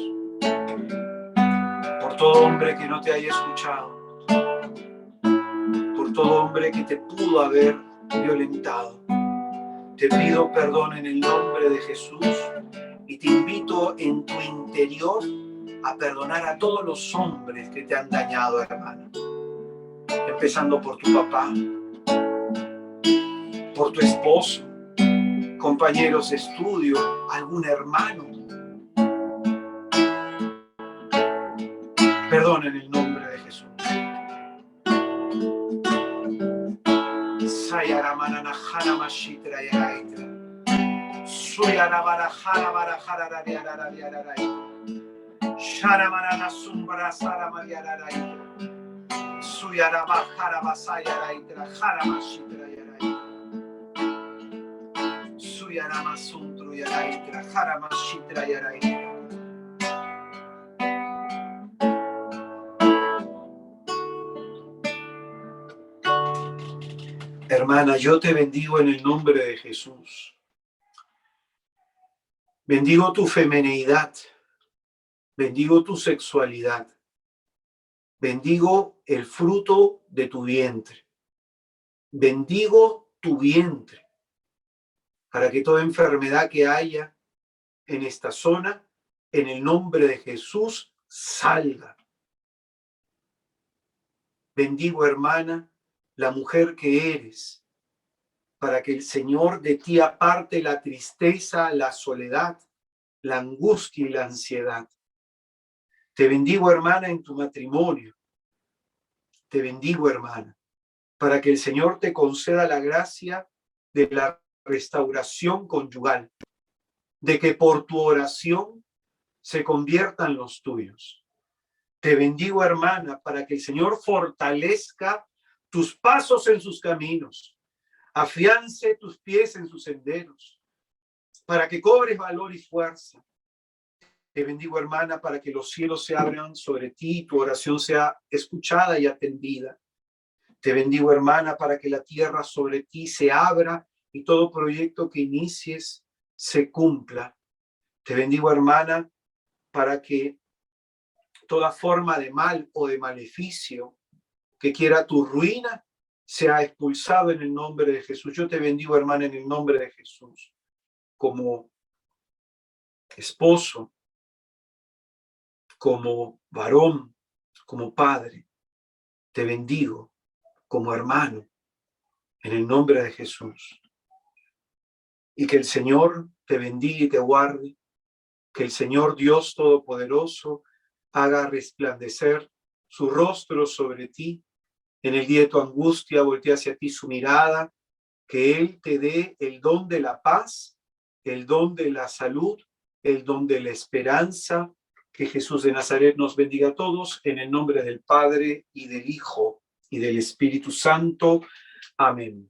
por todo hombre que no te haya escuchado, por todo hombre que te pudo haber violentado. Te pido perdón en el nombre de Jesús y te invito en tu interior a perdonar a todos los hombres que te han dañado, hermano. Empezando por tu papá, por tu esposo, compañeros de estudio, algún hermano. Perdón en el nombre de Jesús. Hermana, yo te bendigo en el nombre de Jesús. Bendigo tu femineidad, bendigo tu sexualidad, bendigo el fruto de tu vientre, bendigo tu vientre, para que toda enfermedad que haya en esta zona, en el nombre de Jesús, salga. Bendigo, hermana, la mujer que eres, para que el Señor de ti aparte la tristeza, la soledad, la angustia y la ansiedad. Te bendigo, hermana, en tu matrimonio. Te bendigo, hermana, para que el Señor te conceda la gracia de la restauración conyugal, de que por tu oración se conviertan los tuyos. Te bendigo, hermana, para que el Señor fortalezca tus pasos en sus caminos, afiance tus pies en sus senderos, para que cobres valor y fuerza. Te bendigo, hermana, para que los cielos se abran sobre ti y tu oración sea escuchada y atendida. Te bendigo, hermana, para que la tierra sobre ti se abra y todo proyecto que inicies se cumpla. Te bendigo, hermana, para que toda forma de mal o de maleficio que quiera tu ruina sea expulsado en el nombre de Jesús. Yo te bendigo, hermana, en el nombre de Jesús, como esposo, como varón, como padre. Te bendigo como hermano, en el nombre de Jesús. Y que el Señor te bendiga y te guarde, que el Señor Dios Todopoderoso haga resplandecer su rostro sobre ti. En el día de tu angustia voltea hacia ti su mirada, que Él te dé el don de la paz, el don de la salud, el don de la esperanza. Que Jesús de Nazaret nos bendiga a todos, en el nombre del Padre, y del Hijo, y del Espíritu Santo. Amén.